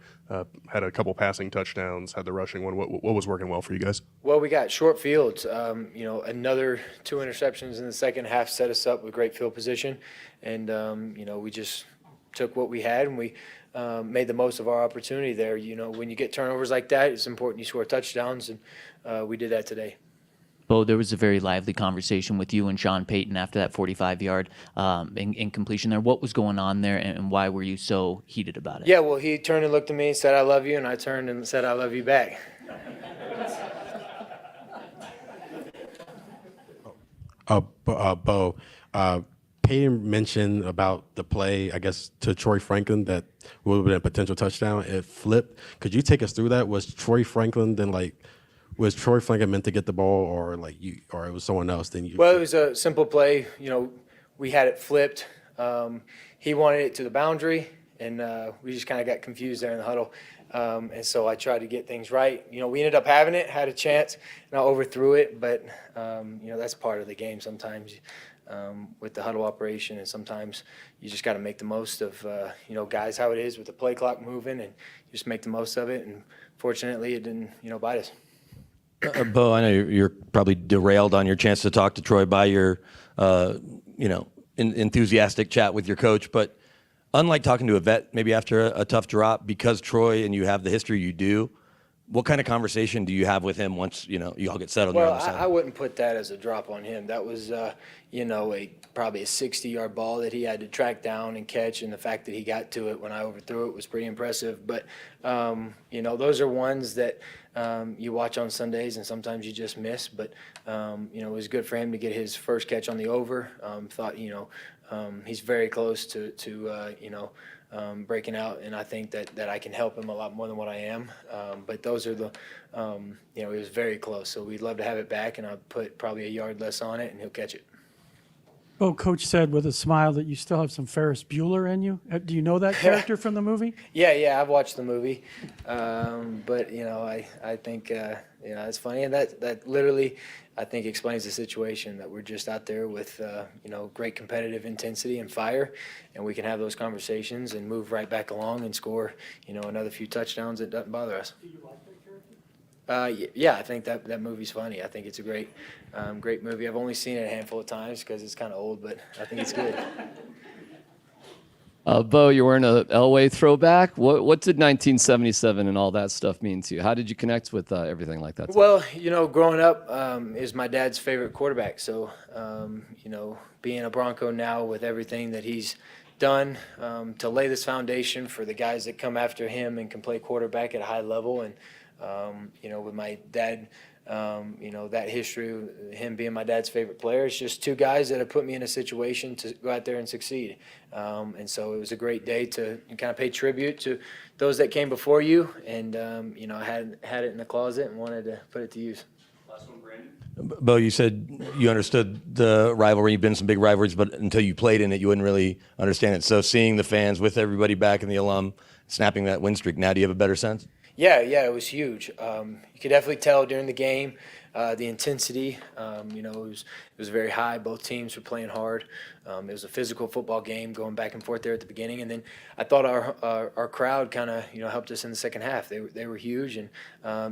Had a couple passing touchdowns, had the rushing one. What was working well for you guys? Well, we got short fields. Another 2 interceptions in the second half set us up with great field position, and we just took what we had and we made the most of our opportunity there. You know, when you get turnovers like that, it's important you score touchdowns, and we did that today. Bo, there was a very lively conversation with you and Sean Payton after that 45-yard incompletion there. What was going on there, and why were you so heated about it? Yeah, well, he turned and looked at me and said, "I love you," and I turned and said, "I love you back." Bo, Payton mentioned about the play, I guess, to Troy Franklin that would have been a potential touchdown. It flipped. Could you take us through that? Was Troy Franklin meant to get the ball, or or it was someone else? Well, it was a simple play. You know, we had it flipped. He wanted it to the boundary, and we just kind of got confused there in the huddle. And so I tried to get things right. You know, we ended up having it, had a chance, and I overthrew it. But, you know, that's part of the game sometimes with the huddle operation. And sometimes you just got to make the most of, you know, guys, how it is with the play clock moving, and you just make the most of it. And fortunately, it didn't, you know, bite us. Bo, I know you're probably derailed on your chance to talk to Troy by your, you know, enthusiastic chat with your coach. But unlike talking to a vet maybe after a tough drop, because Troy and you have the history you do, what kind of conversation do you have with him once, you know, you all get settled? Well, I wouldn't put that as a drop on him. That was, you know, probably a 60-yard ball that he had to track down and catch, and the fact that he got to it when I overthrew it was pretty impressive. But, you know, those are ones that you watch on Sundays and sometimes you just miss. But, you know, it was good for him to get his first catch on the over. Thought, you know, he's very close to you know, breaking out, and I think that I can help him a lot more than what I am. But those are the, you know, he was very close. So we'd love to have it back, and I'll put probably a yard less on it, and he'll catch it. Bo, Coach said with a smile that you still have some Ferris Bueller in you. Do you know that character from the movie? Yeah, I've watched the movie. But, you know, I think, you know, it's funny. And that literally, I think, explains the situation, that we're just out there with, you know, great competitive intensity and fire, and we can have those conversations and move right back along and score, you know, another few touchdowns. It doesn't bother us. Do you like that character? Yeah, I think that movie's funny. I think it's a great movie. I've only seen it a handful of times because it's kind of old, but I think it's good. Bo, you're wearing a Elway throwback. What did 1977 and all that stuff mean to you? How did you connect with everything like that? Well, you know, growing up is my dad's favorite quarterback. So, you know, being a Bronco now with everything that he's done to lay this foundation for the guys that come after him and can play quarterback at a high level. And, you know, with my dad, you know, that history, him being my dad's favorite player, it's just two guys that have put me in a situation to go out there and succeed. And so it was a great day to kind of pay tribute to those that came before you. And, you know, I had it in the closet and wanted to put it to use. Last one, Brandon. Bo, you said you understood the rivalry. You've been in some big rivalries, but until you played in it, you wouldn't really understand it. So seeing the fans with everybody back and the alum snapping that win streak, now do you have a better sense? Yeah, it was huge. You could definitely tell during the game, the intensity. You know, it was very high. Both teams were playing hard. It was a physical football game going back and forth there at the beginning. And then I thought our crowd kind of, you know, helped us in the second half. They were huge, and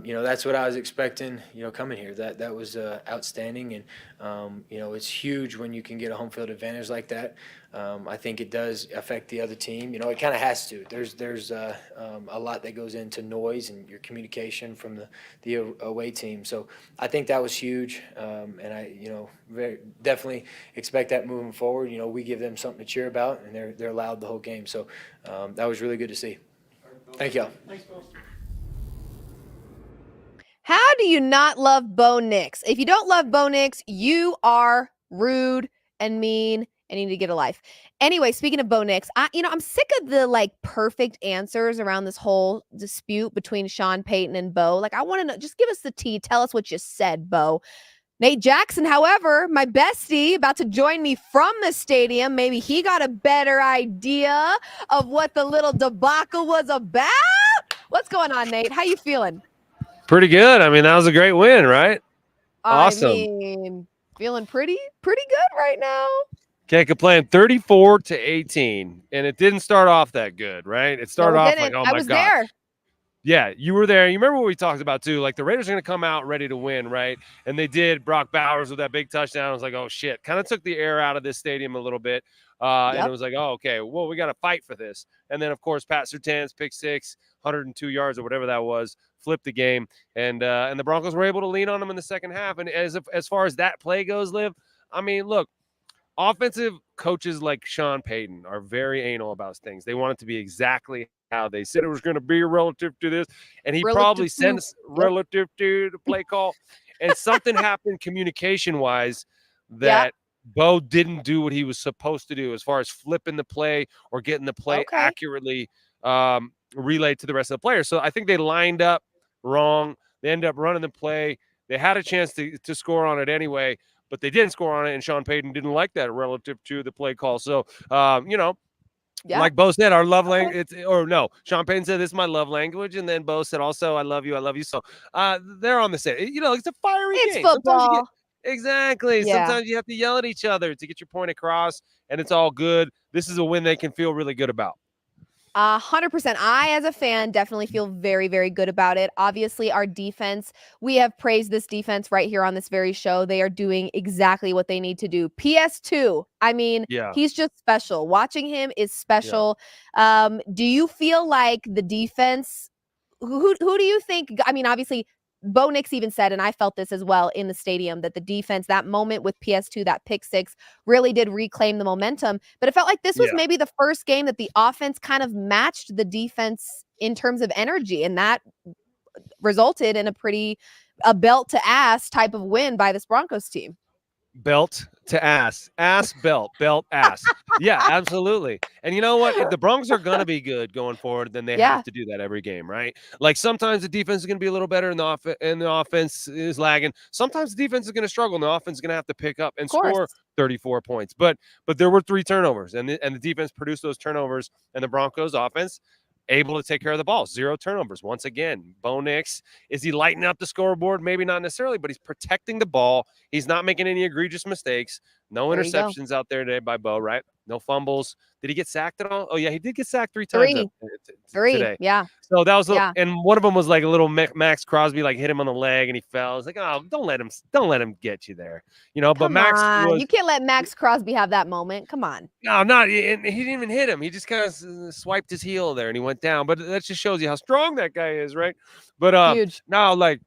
you know, that's what I was expecting, you know, coming here. That was outstanding, and you know, it's huge when you can get a home field advantage like that. I think it does affect the other team. You know, it kind of has to. There's a lot that goes into noise and your communication from the away team. So I think that was huge, and I, you know, definitely expect that moving forward. You know, we give them something to cheer about, and they're loud the whole game. So that was really good to see. Thank y'all. Thanks, Bo. How do you not love Bo Nix? If you don't love Bo Nix, you are rude and mean and you need to get a life. Anyway, speaking of Bo Nix, I'm sick of the perfect answers around this whole dispute between Sean Payton and Bo. I want to know, just give us the tea. Tell us what you said, Bo. Nate Jackson, however, my bestie, about to join me from the stadium. Maybe he got a better idea of what the little debacle was about. What's going on, Nate? How you feeling? Pretty good. I mean, that was a great win, right? Awesome. I mean, feeling pretty good right now. Can't complain. 34-18, and it didn't start off that good, right? It started off like, oh my god. There. Yeah, you were there. You remember what we talked about too? Like the Raiders are going to come out ready to win, right? And they did. Brock Bowers with that big touchdown. I was like, oh shit! Kind of took the air out of this stadium a little bit, and it was like, oh okay, well we got to fight for this. And then of course Pat Surtain's pick six, 102 yards or whatever that was, flipped the game, and the Broncos were able to lean on them in the second half. And as far as that play goes, Liv, I mean, look. Offensive coaches like Sean Payton are very anal about things. They want it to be exactly how they said it was going to be relative to this. And he probably sent us relative to the play call. And something happened communication-wise that Bo didn't do what he was supposed to do as far as flipping the play or getting the play accurately relayed to the rest of the players. So I think they lined up wrong. They ended up running the play. They had a chance to score on it anyway, but they didn't score on it, and Sean Payton didn't like that relative to the play call. So, like Bo said, our love language, Sean Payton said, this is my love language, and then Bo said also, I love you. So they're on the same. It's a fiery game. It's football. Exactly. Yeah. Sometimes you have to yell at each other to get your point across, and it's all good. This is a win they can feel really good about. 100%. I, as a fan, definitely feel very, very good about it. Obviously, our defense, we have praised this defense right here on this very show. They are doing exactly what they need to do. PS2, I mean, he's just special. Watching him is special. Do you feel like the defense, who do you think, I mean, obviously, Bo Nix even said, and I felt this as well in the stadium, that the defense, that moment with PS2, that pick six, really did reclaim the momentum. But it felt like this was maybe the first game that the offense kind of matched the defense in terms of energy. And that resulted in a belt to ass type of win by this Broncos team. Belt to ass, belt, ass. Yeah, absolutely. And you know what? If the Broncos are going to be good going forward, then they have to do that every game, right? Like sometimes the defense is going to be a little better and the offense is lagging. Sometimes the defense is going to struggle and the offense is going to have to pick up and score 34 points. But there were 3 turnovers and the defense produced those turnovers, and the Broncos offense able to take care of the ball. 0 turnovers. Once again, Bo Nix, is he lighting up the scoreboard? Maybe not necessarily, but he's protecting the ball. He's not making any egregious mistakes. No interceptions out there today by Bo, right? No fumbles. Did he get sacked at all? Oh, yeah, he did get sacked 3 times today. Yeah. So that was, and one of them was like a little Max Crosby, like hit him on the leg and he fell. It's like, oh, don't let him get you there, But Max, you can't let Max Crosby have that moment. Come on. No, he didn't even hit him. He just kind of swiped his heel there and he went down. But that just shows you how strong that guy is, right? But huge. Now, yeah,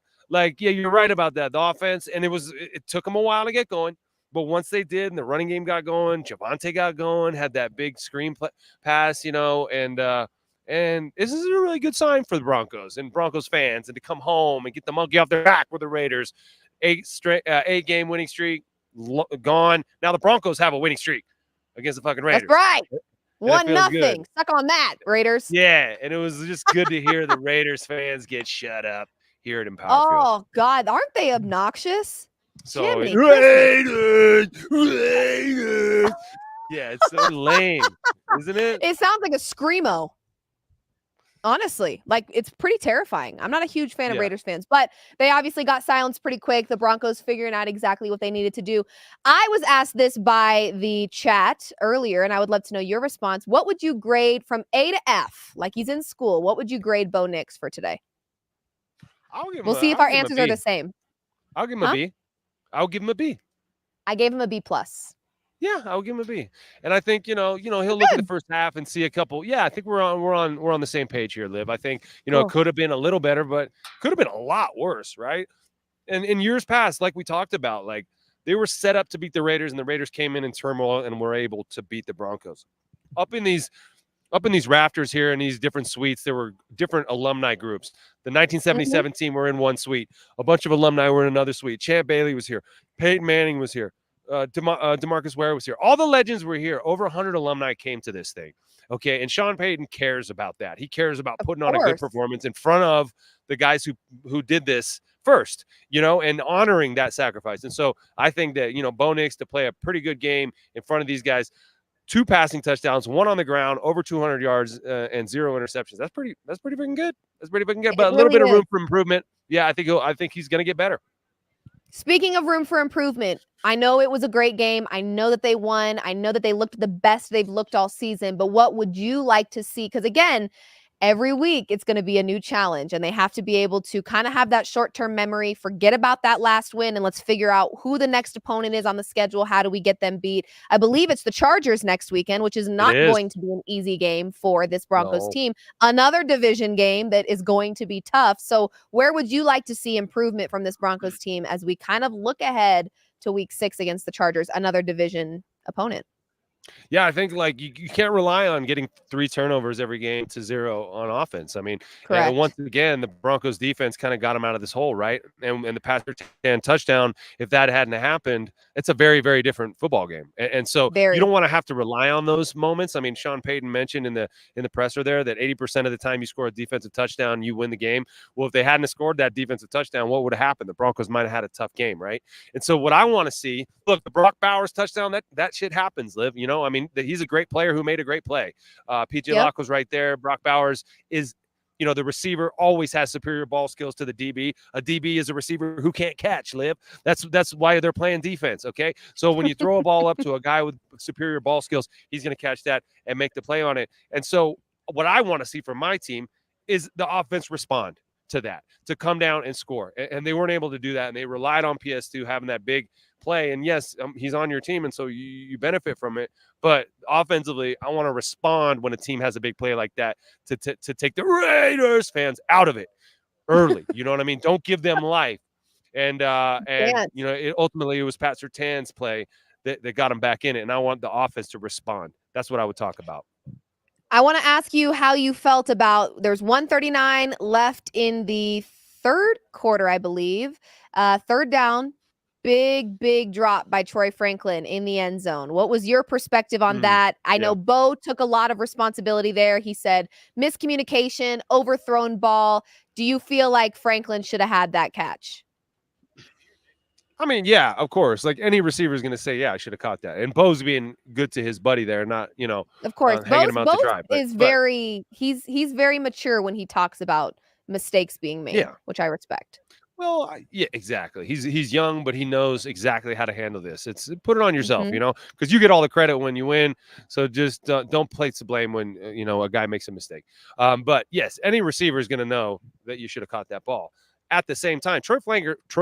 you're right about that. The offense, and it took them a while to get going. But once they did, and the running game got going, Javonte got going, had that big screen pass, and this is a really good sign for the Broncos and Broncos fans, and to come home and get the monkey off their back with the Raiders. 8-game winning streak gone. Now the Broncos have a winning streak against the fucking Raiders. That's right. 1-0. Suck on that, Raiders. Yeah, and it was just good to hear the Raiders fans get shut up here at Empower Field. Oh God, aren't they obnoxious? So Raiders. Yeah, it's so lame, isn't it? It sounds like a screamo. Honestly, like it's pretty terrifying. I'm not a huge fan of Raiders fans, but they obviously got silenced pretty quick. The Broncos figuring out exactly what they needed to do. I was asked this by the chat earlier, and I would love to know your response. What would you grade from A to F, like he's in school? What would you grade Bo Nix for today? We'll see if our answers are the same. I'll give him a B. I'll give him a B. I gave him a B+. Yeah, I'll give him a B. And I think, he'll look at the first half and see a couple. Yeah, I think we're on the same page here, Liv. I think, it could have been a little better, but could have been a lot worse, right? And in years past, like we talked about, like they were set up to beat the Raiders, and the Raiders came in turmoil and were able to beat the Broncos. Up in these rafters here in these different suites, there were different alumni groups. The 1977 team were in one suite. A bunch of alumni were in another suite. Champ Bailey was here. Peyton Manning was here. DeMarcus Ware was here. All the legends were here. Over 100 alumni came to this thing. Okay, and Sean Payton cares about that. He cares about putting on a good performance in front of the guys who did this first, and honoring that sacrifice. And so I think that, Bo Nix to play a pretty good game in front of these guys. 2 passing touchdowns, 1 on the ground, over 200 yards, and 0 interceptions. That's pretty freaking good. That's pretty freaking good. But a little bit of room for improvement. Yeah, I think he's going to get better. Speaking of room for improvement, I know it was a great game. I know that they won. I know that they looked the best they've looked all season. But what would you like to see? Because again, every week it's going to be a new challenge, and they have to be able to kind of have that short-term memory, forget about that last win, and let's figure out who the next opponent is on the schedule. How do we get them beat? I believe it's the Chargers next weekend, which is not going to be an easy game for this Broncos team. Another division game that is going to be tough. So where would you like to see improvement from this Broncos team as we kind of look ahead to week 6 against the Chargers, another division opponent? Yeah, I think like you can't rely on getting 3 turnovers every game to 0 on offense. I mean, and once again, the Broncos defense kind of got them out of this hole, right? And the pass and touchdown, if that hadn't happened, it's a very, very different football game. And so you don't want to have to rely on those moments. I mean, Sean Payton mentioned in the presser there that 80% of the time you score a defensive touchdown, you win the game. Well, if they hadn't scored that defensive touchdown, what would have happened? The Broncos might have had a tough game, right? And so what I want to see, look, the Brock Bowers touchdown, that shit happens, Liv. You know, I mean, he's a great player who made a great play. PJ Locke was right there. Brock Bowers is, you know, the receiver always has superior ball skills to the DB. A DB is a receiver who can't catch, Liv. That's why they're playing defense, okay? So when you throw a ball up to a guy with superior ball skills, he's going to catch that and make the play on it. And so what I want to see from my team is the offense respond to that, to come down and score. And they weren't able to do that, and they relied on PS2 having that big play. And yes, he's on your team, and so you benefit from it. But offensively, I want to respond when a team has a big play like that to take the Raiders fans out of it early. You know what I mean? Don't give them life. And you know, ultimately it was Pat Surtain's play that got him back in it. And I want the offense to respond. That's what I would talk about. I want to ask you how you felt about, there's 139 left in the third quarter, I believe. Third down, big drop by Troy Franklin in the end zone. What was your perspective on that? I know Bo took a lot of responsibility there. He said miscommunication, overthrown ball. Do you feel like Franklin should have had that catch? I mean, yeah, of course. Like any receiver is going to say, yeah, I should have caught that. And Bo's being good to his buddy there, not, you know, of course, hanging him out to dry. He's very mature when he talks about mistakes being made, which I respect. Well, yeah, exactly. He's young, but he knows exactly how to handle this. It's put it on yourself, you know, because you get all the credit when you win. So just don't place the blame when, you know, a guy makes a mistake. But yes, any receiver is going to know that you should have caught that ball. At the same time, Troy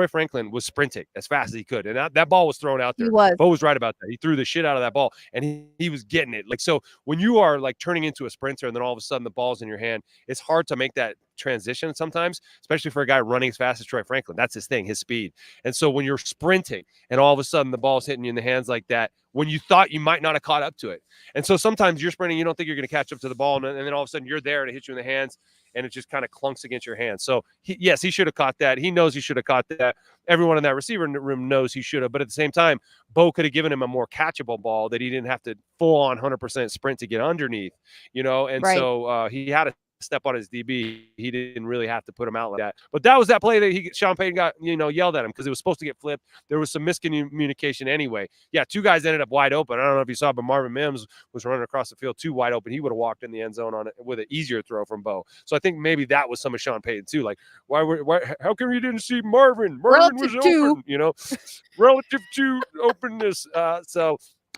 Franklin was sprinting as fast as he could. And that ball was thrown out there. Bo was right about that. He threw the shit out of that ball, and he was getting it. Like, so when you are like turning into a sprinter and then all of a sudden the ball's in your hand, it's hard to make that transition sometimes, especially for a guy running as fast as Troy Franklin. That's his thing, his speed. And so when you're sprinting and all of a sudden the ball's hitting you in the hands like that, when you thought you might not have caught up to it. And so sometimes you're sprinting, you don't think you're going to catch up to the ball, and then all of a sudden you're there and it hits you in the hands, and it just kind of clunks against your hands. So, he should have caught that. He knows he should have caught that. Everyone in that receiver room knows he should have. But at the same time, Bo could have given him a more catchable ball that he didn't have to full-on 100% sprint to get underneath, you know. And so he had to step on his DB. He didn't really have to put him out like that. But that was that play that Sean Payton got, you know, yelled at him because it was supposed to get flipped. There was some miscommunication anyway. Yeah, 2 guys ended up wide open. I don't know if you saw, but Marvin Mims was running across the field 2 wide open. He would have walked in the end zone on it with an easier throw from Bo. So I think maybe that was some of Sean Payton too. Like, how come you didn't see Marvin? Marvin was open, you know, relative to openness.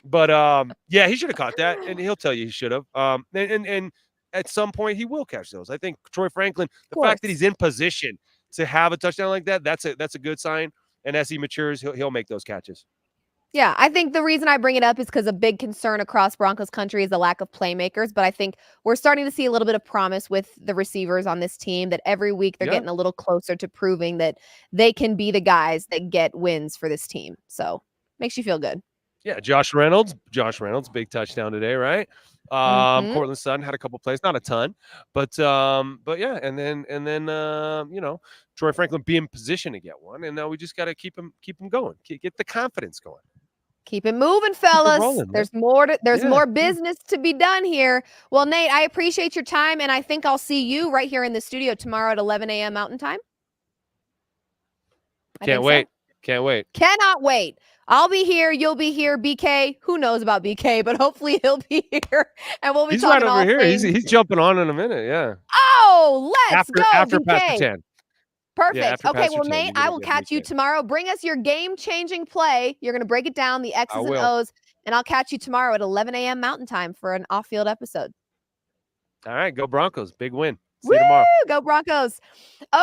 But he should have caught that, and he'll tell you he should have. And at some point he will catch those. I think Troy Franklin, the fact that he's in position to have a touchdown like that, that's a good sign. And as he matures, he'll make those catches. Yeah, I think the reason I bring it up is because a big concern across Broncos country is the lack of playmakers. But I think we're starting to see a little bit of promise with the receivers on this team, that every week they're getting a little closer to proving that they can be the guys that get wins for this team. So makes you feel good. Yeah, Josh Reynolds, big touchdown today, right? Cortland Sutton had a couple plays, not a ton, but yeah, and then you know, Troy Franklin be in position to get one, and now we just got to keep him going, get the confidence going. Keep it moving, fellas. There's more business to be done here. Well, Nate, I appreciate your time, and I think I'll see you right here in the studio tomorrow at 11 a.m. Mountain Time. Can't wait. Cannot wait. I'll be here. You'll be here. BK, who knows about BK, but hopefully he'll be here, and we'll be talking right over here. Things. He's jumping on in a minute. Yeah. Oh, let's go. After BK. Pastor Chan. Perfect. Yeah, okay, Pastor well, Chan, Nate, I will catch you tomorrow. Bring us your game-changing play. You're going to break it down, the X's and O's, and I'll catch you tomorrow at 11 a.m. Mountain Time for an off-field episode. All right, go Broncos. Big win. See Woo! you tomorrow. Go Broncos.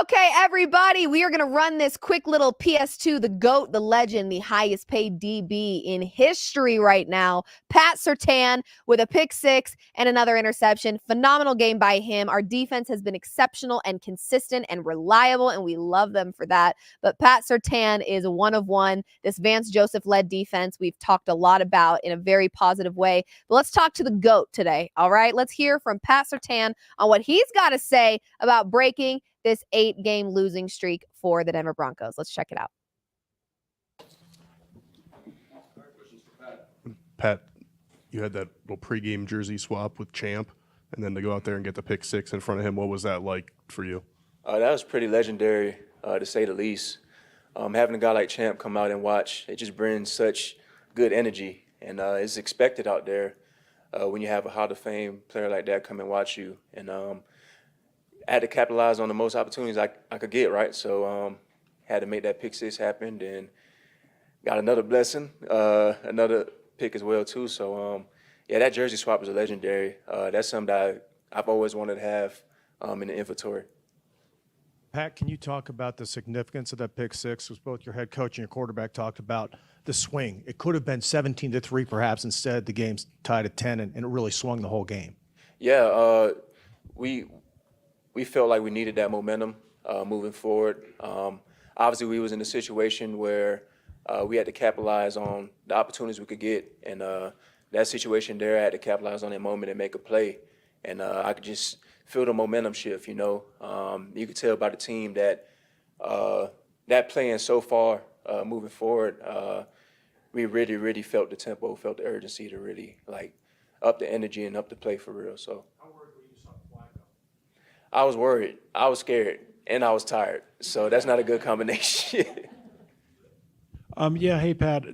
Okay, everybody, we are going to run this quick little PS2, the GOAT, the legend, the highest paid DB in history right now. Pat Surtain with a pick six and another interception. Phenomenal game by him. Our defense has been exceptional and consistent and reliable, and we love them for that. But Pat Surtain is one of one. This Vance Joseph-led defense we've talked a lot about in a very positive way. But let's talk to the GOAT today, all right? Let's hear from Pat Surtain on what he's got to say about breaking this 8-game losing streak for the Denver Broncos. Let's check it out. Pat, you had that little pregame jersey swap with Champ, and then to go out there and get the pick six in front of him. What was that like for you? That was pretty legendary, to say the least. Having a guy like Champ come out and watch, it just brings such good energy, and it's expected out there when you have a Hall of Fame player like that come and watch you. And I had to capitalize on the most opportunities I could get, right? So had to make that pick six happen, and got another blessing, another pick as well too. So yeah, that jersey swap was legendary. That's something that I've always wanted to have in the inventory. Pat, can you talk about the significance of that pick six? Was both your head coach and your quarterback talked about the swing. It could have been 17-3 perhaps. Instead, the game's tied at 10, and it really swung the whole game. Yeah, we felt like we needed that momentum moving forward. Obviously, we was in a situation where we had to capitalize on the opportunities we could get, and that situation there, I had to capitalize on that moment and make a play. And I could just feel the momentum shift, you know. You could tell by the team that that playing so far moving forward, we really, really felt the tempo, felt the urgency to really, like, up the energy and up the play for real, so. I was worried, I was scared, and I was tired. So that's not a good combination. Yeah, hey, Pat.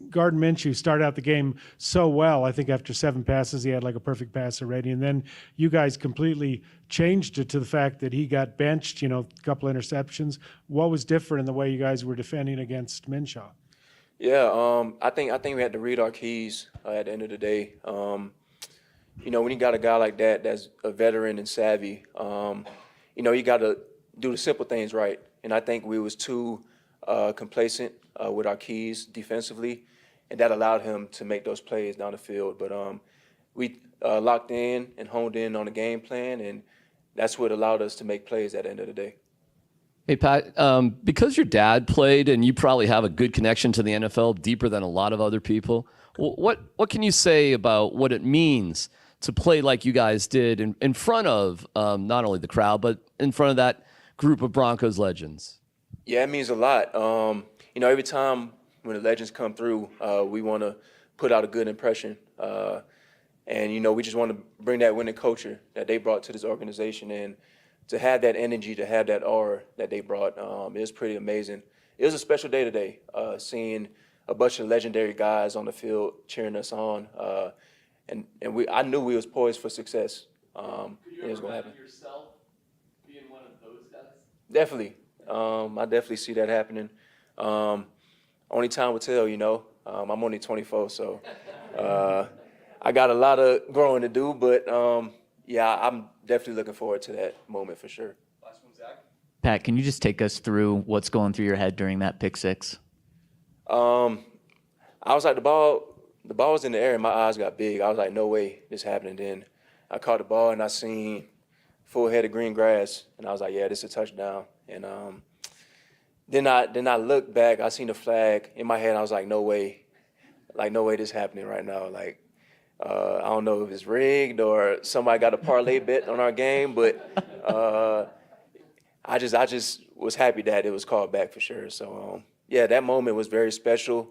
Gardner Minshew started out the game so well. I think after 7 passes, he had like a perfect passer rating. And then you guys completely changed it to the fact that he got benched, you know, a couple interceptions. What was different in the way you guys were defending against Minshew? Yeah, I think we had to read our keys at the end of the day. You know, when you got a guy like that that's a veteran and savvy, you know, you got to do the simple things right. And I think we was too complacent with our keys defensively, and that allowed him to make those plays down the field. But we locked in and honed in on the game plan, and that's what allowed us to make plays at the end of the day. Hey, Pat, because your dad played and you probably have a good connection to the NFL, deeper than a lot of other people, what can you say about what it means to play like you guys did in front of not only the crowd, but in front of that group of Broncos legends? Yeah, it means a lot. You know, every time when the legends come through, we want to put out a good impression. And, you know, we just want to bring that winning culture that they brought to this organization. And to have that energy, to have that aura that they brought, it was pretty amazing. It was a special day today, seeing a bunch of legendary guys on the field cheering us on. And I knew we was poised for success. It was going to happen. Yourself being one of those guys? Definitely. I definitely see that happening. Only time will tell, you know. I'm only 24, so I got a lot of growing to do, but yeah, I'm definitely looking forward to that moment for sure. Last one, Zach. Pat, can you just take us through what's going through your head during that pick six? I was like, the ball was in the air and my eyes got big. I was like, no way this happening. Then I caught the ball and I seen full head of green grass, and I was like, yeah, this is a touchdown. And then I looked back, I seen the flag in my head. I was like, no way this happening right now. Like, I don't know if it's rigged or somebody got a parlay bet on our game, but I just was happy that it was called back for sure. So yeah, that moment was very special.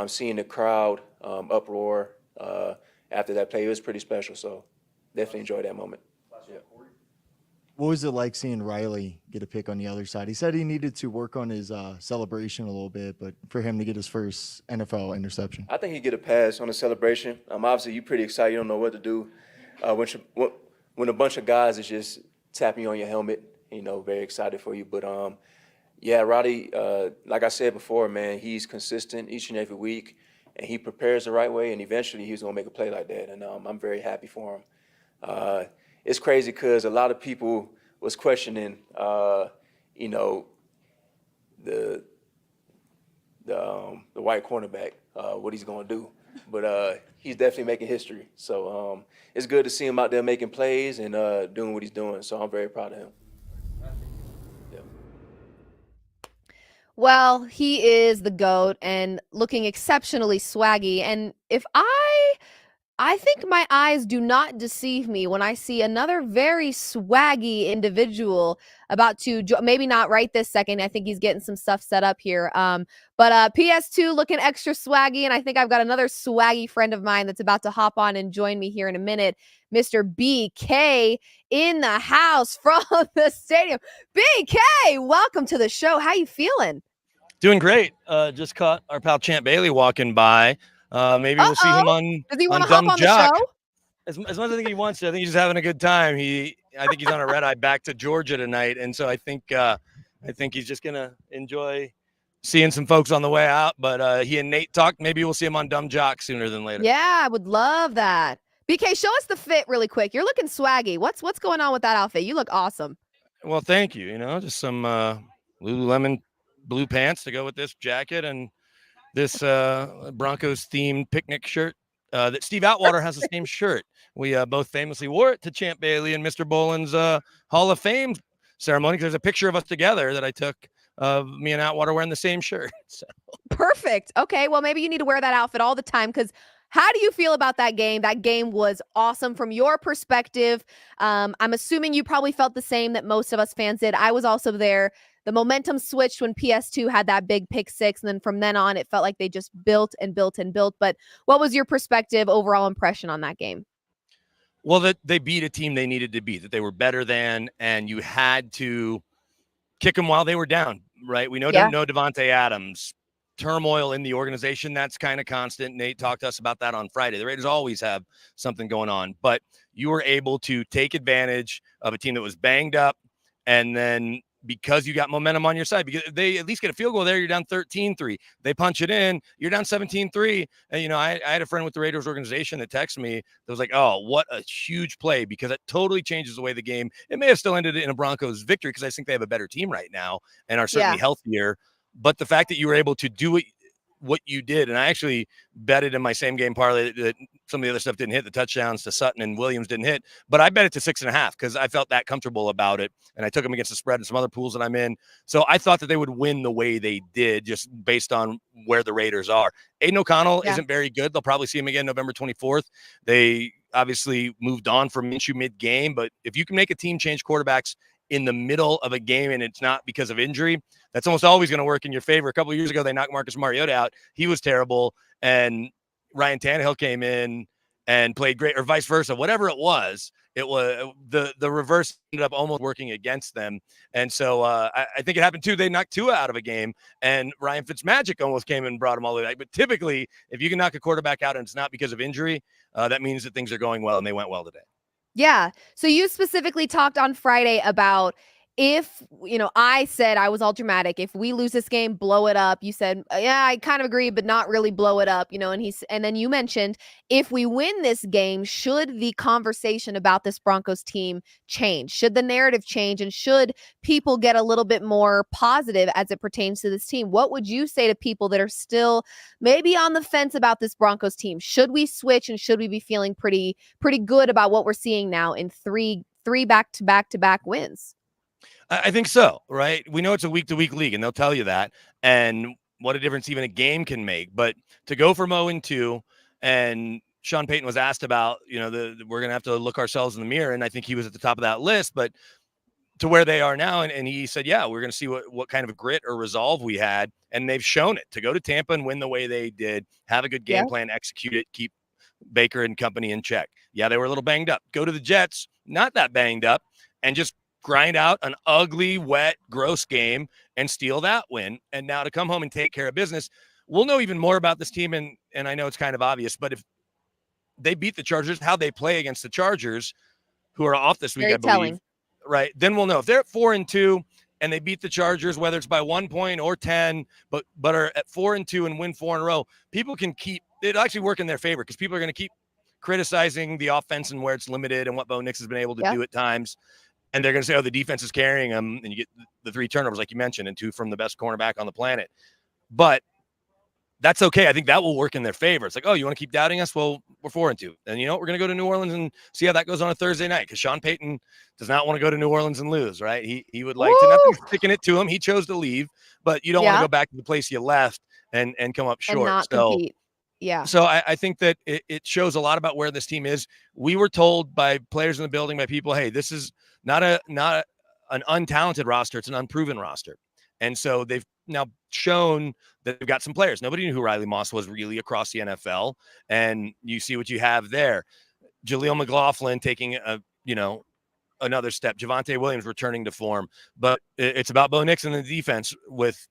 Seeing the crowd uproar after that play, it was pretty special. So definitely enjoyed that moment. Yeah. What was it like seeing Riley get a pick on the other side? He said he needed to work on his celebration a little bit, but for him to get his first NFL interception. I think he'd get a pass on the celebration. Obviously, you're pretty excited. You don't know what to do. When a bunch of guys is just tapping you on your helmet, you know, very excited for you. But, yeah, Roddy, like I said before, man, he's consistent each and every week, and he prepares the right way, and eventually he's going to make a play like that. And I'm very happy for him. it's crazy because a lot of people was questioning, you know, the white cornerback, what he's going to do. But he's definitely making history. So it's good to see him out there making plays and doing what he's doing. So I'm very proud of him. Well, he is the GOAT and looking exceptionally swaggy. And if I think my eyes do not deceive me when I see another very swaggy individual about to maybe not right this second. I think he's getting some stuff set up here. But PS2 looking extra swaggy, and I think I've got another swaggy friend of mine that's about to hop on and join me here in a minute. Mr. BK in the house from the stadium. BK, welcome to the show. How you feeling? Doing great. Just caught our pal Champ Bailey walking by. Maybe we'll see him on Does he want to Dumb hop on Jock. the show? As much as I think he wants to, I think he's just having a good time. I think he's on a red eye back to Georgia tonight, and so I think he's just gonna enjoy seeing some folks on the way out. But he and Nate talked. Maybe we'll see him on Dumb Jock sooner than later. Yeah, I would love that. BK, show us the fit really quick. You're looking swaggy. What's going on with that outfit? You look awesome. Well, thank you. You know, just some Lululemon blue pants to go with this jacket and this Broncos themed picnic shirt that Steve Atwater has the same shirt. We both famously wore it to Champ Bailey and Mr. Boland's Hall of Fame ceremony. There's a picture of us together that I took of me and Atwater wearing the same shirt. So. Perfect. Okay, well, maybe you need to wear that outfit all the time because how do you feel about that game? That game was awesome from your perspective. I'm assuming you probably felt the same that most of us fans did. I was also there. The momentum switched when PS2 had that big pick six, and then from then on, it felt like they just built and built and built. But what was your perspective, overall impression on that game? Well, that they beat a team they needed to beat, that they were better than, and you had to kick them while they were down, right? We know no Devontae Adams. Turmoil in the organization, that's kind of constant. Nate talked to us about that on Friday. The Raiders always have something going on, but you were able to take advantage of a team that was banged up, and then because you got momentum on your side, because they at least get a field goal there, you're down 13-3. They punch it in, you're down 17-3. And, you know, I had a friend with the Raiders organization that texted me that was like, oh, what a huge play, because it totally changes the way the game. It may have still ended in a Broncos victory because I think they have a better team right now and are certainly healthier. But the fact that you were able to do what you did, and I actually betted in my same game parlay that some of the other stuff didn't hit. The touchdowns to Sutton and Williams didn't hit, but I bet it to 6.5 because I felt that comfortable about it, and I took them against the spread and some other pools that I'm in. So I thought that they would win the way they did, just based on where the Raiders are. Aiden O'Connell isn't very good. They'll probably see him again November 24th. They obviously moved on from Minshew mid-game, but if you can make a team change quarterbacks in the middle of a game and it's not because of injury, that's almost always going to work in your favor. A couple of years ago, they knocked Marcus Mariota out. He was terrible. And Ryan Tannehill came in and played great, or vice versa. Whatever it was the reverse ended up almost working against them. And so I think it happened too. They knocked Tua out of a game, and Ryan Fitzmagic almost came and brought him all the way back. But typically, if you can knock a quarterback out and it's not because of injury, that means that things are going well, and they went well today. Yeah. So you specifically talked on Friday about if, you know, I said I was all dramatic. If we lose this game, blow it up. You said, yeah, I kind of agree, but not really blow it up, you know, and then you mentioned if we win this game, should the conversation about this Broncos team change? Should the narrative change? And should people get a little bit more positive as it pertains to this team? What would you say to people that are still maybe on the fence about this Broncos team? Should we switch, and should we be feeling pretty good about what we're seeing now in three back-to-back wins? I think so, right? We know it's a week-to-week league, and they'll tell you that, and what a difference even a game can make. But to go from 0-2, and Sean Payton was asked about, you know, we're going to have to look ourselves in the mirror, and I think he was at the top of that list. But to where they are now, and he said, yeah, we're going to see what kind of grit or resolve we had, and they've shown it. To go to Tampa and win the way they did, have a good game plan, execute it, keep Baker and company in check. Yeah, they were a little banged up. Go to the Jets, not that banged up, and just grind out an ugly, wet, gross game and steal that win. And now to come home and take care of business, we'll know even more about this team. And I know it's kind of obvious, but if they beat the Chargers, how they play against the Chargers, who are off this week, I believe, right? Then we'll know. If they're at 4-2 and they beat the Chargers, whether it's by 1 point or 10, but are at 4-2 and win 4 in a row, people can it'll actually work in their favor because people are going to keep criticizing the offense and where it's limited and what Bo Nix has been able to Yeah. do at times. And they're going to say, oh, the defense is carrying them. And you get the 3 turnovers, like you mentioned, and 2 from the best cornerback on the planet. But that's okay. I think that will work in their favor. It's like, oh, you want to keep doubting us? Well, we're 4-2. And you know what? We're going to go to New Orleans and see how that goes on a Thursday night, because Sean Payton does not want to go to New Orleans and lose, right? He would like to, nothing's sticking it to him. He chose to leave, but you don't want to go back to the place you left and come up short. And not compete. Yeah. So I think that it shows a lot about where this team is. We were told by players in the building, by people, hey, this is not an untalented roster. It's an unproven roster. And so they've now shown that they've got some players. Nobody knew who Riley Moss was really across the NFL. And you see what you have there. Jaleel McLaughlin taking another step. Javonte Williams returning to form. But it's about Bo Nix and the defense with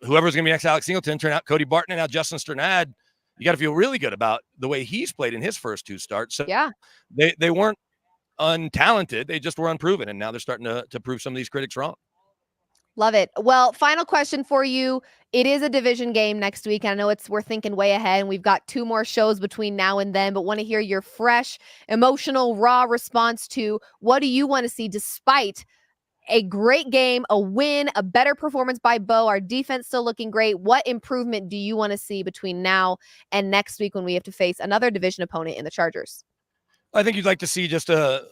whoever's going to be next. Alex Singleton, turn out Cody Barton, and now Justin Strnad. You got to feel really good about the way he's played in his first 2 starts. So yeah, they weren't untalented. They just were unproven. And now they're starting to prove some of these critics wrong. Love it. Well, final question for you. It is a division game next week. I know we're thinking way ahead, and we've got 2 more shows between now and then, but want to hear your fresh, emotional, raw response to what do you want to see despite a great game, a win, a better performance by Bo, our defense still looking great. What improvement do you want to see between now and next week when we have to face another division opponent in the Chargers? I think you'd like to see just a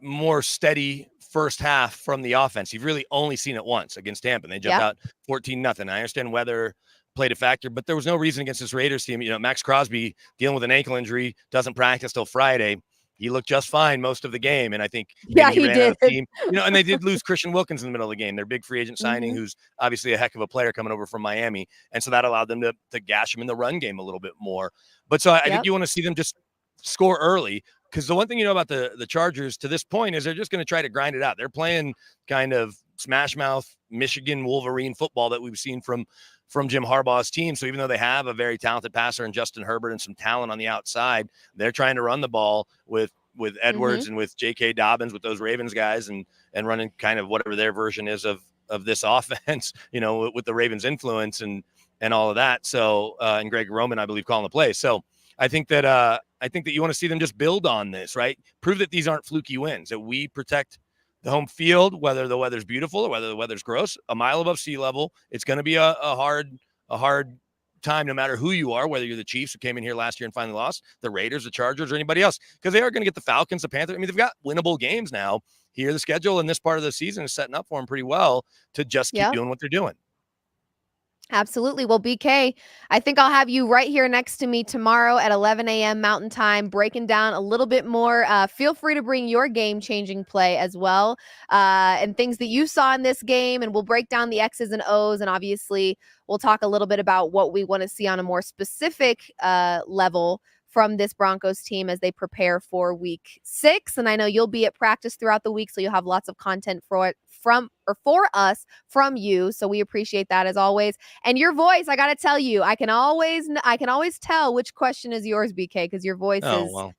more steady first half from the offense. You've really only seen it once against Tampa, and they jumped out 14-0. I understand weather played a factor, but there was no reason against this Raiders team. You know, Max Crosby dealing with an ankle injury, doesn't practice till Friday. He looked just fine most of the game, and I think he ran did. Out of team. And they did lose Christian Wilkins in the middle of the game. Their big free agent signing, who's obviously a heck of a player coming over from Miami, and so that allowed them to gash him in the run game a little bit more. But so I think you want to see them just score early. Because the one thing you know about the Chargers to this point is they're just going to try to grind it out. They're playing kind of smash mouth Michigan Wolverine football that we've seen from Jim Harbaugh's team. So even though they have a very talented passer in Justin Herbert and some talent on the outside, they're trying to run the ball with Edwards and with J.K. Dobbins, with those Ravens guys, and running kind of whatever their version is of this offense, with the Ravens influence and all of that. So and Greg Roman, I believe, calling the play. So I think that you want to see them just build on this, right? Prove that these aren't fluky wins, that we protect the home field, whether the weather's beautiful or whether the weather's gross, a mile above sea level. It's going to be a hard time, no matter who you are, whether you're the Chiefs who came in here last year and finally lost, the Raiders, the Chargers, or anybody else, because they are going to get the Falcons, the Panthers. I mean, they've got winnable games now here. The schedule in this part of the season is setting up for them pretty well to just keep doing what they're doing. Absolutely. Well, BK, I think I'll have you right here next to me tomorrow at 11 a.m. Mountain Time, breaking down a little bit more. Feel free to bring your game-changing play as well, and things that you saw in this game, and we'll break down the X's and O's, and obviously we'll talk a little bit about what we want to see on a more specific level from this Broncos team as they prepare for week 6. And I know you'll be at practice throughout the week, so you'll have lots of content for us from you. So we appreciate that as always. And your voice, I got to tell you, I can always tell which question is yours, BK, because your voice is, well,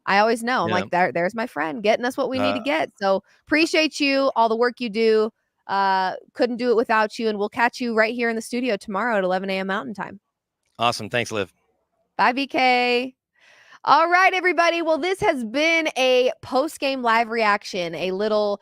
I always know. I'm like, there's my friend getting us what we need to get. So appreciate you, all the work you do. Couldn't do it without you. And we'll catch you right here in the studio tomorrow at 11 a.m. Mountain Time. Awesome. Thanks, Liv. Bye, BK. All right, everybody. Well, this has been a post-game live reaction, a little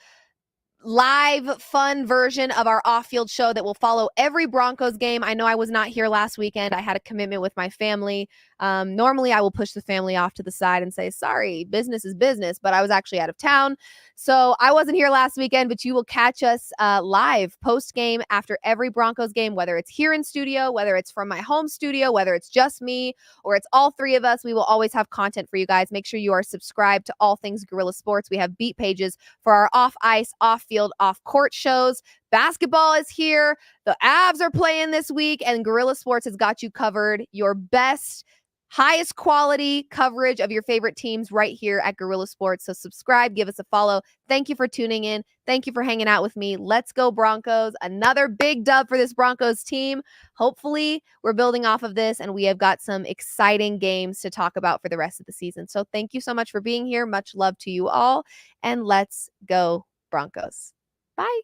live fun version of our off-field show that will follow every Broncos game. I know I was not here last weekend. I had a commitment with my family. Normally I will push the family off to the side and say, sorry, business is business, but I was actually out of town. So I wasn't here last weekend, but you will catch us live post-game after every Broncos game, whether it's here in studio, whether it's from my home studio, whether it's just me, or it's all 3 of us. We will always have content for you guys. Make sure you are subscribed to all things Guerilla Sports. We have beat pages for our off-ice, off-field, off-court shows. Basketball is here. The Avs are playing this week, and Guerilla Sports has got you covered. Your best, highest quality coverage of your favorite teams right here at Guerilla Sports. So subscribe, give us a follow. Thank you for tuning in. Thank you for hanging out with me. Let's go Broncos. Another big dub for this Broncos team. Hopefully we're building off of this, and we have got some exciting games to talk about for the rest of the season. So thank you so much for being here. Much love to you all, and let's go Broncos. Bye.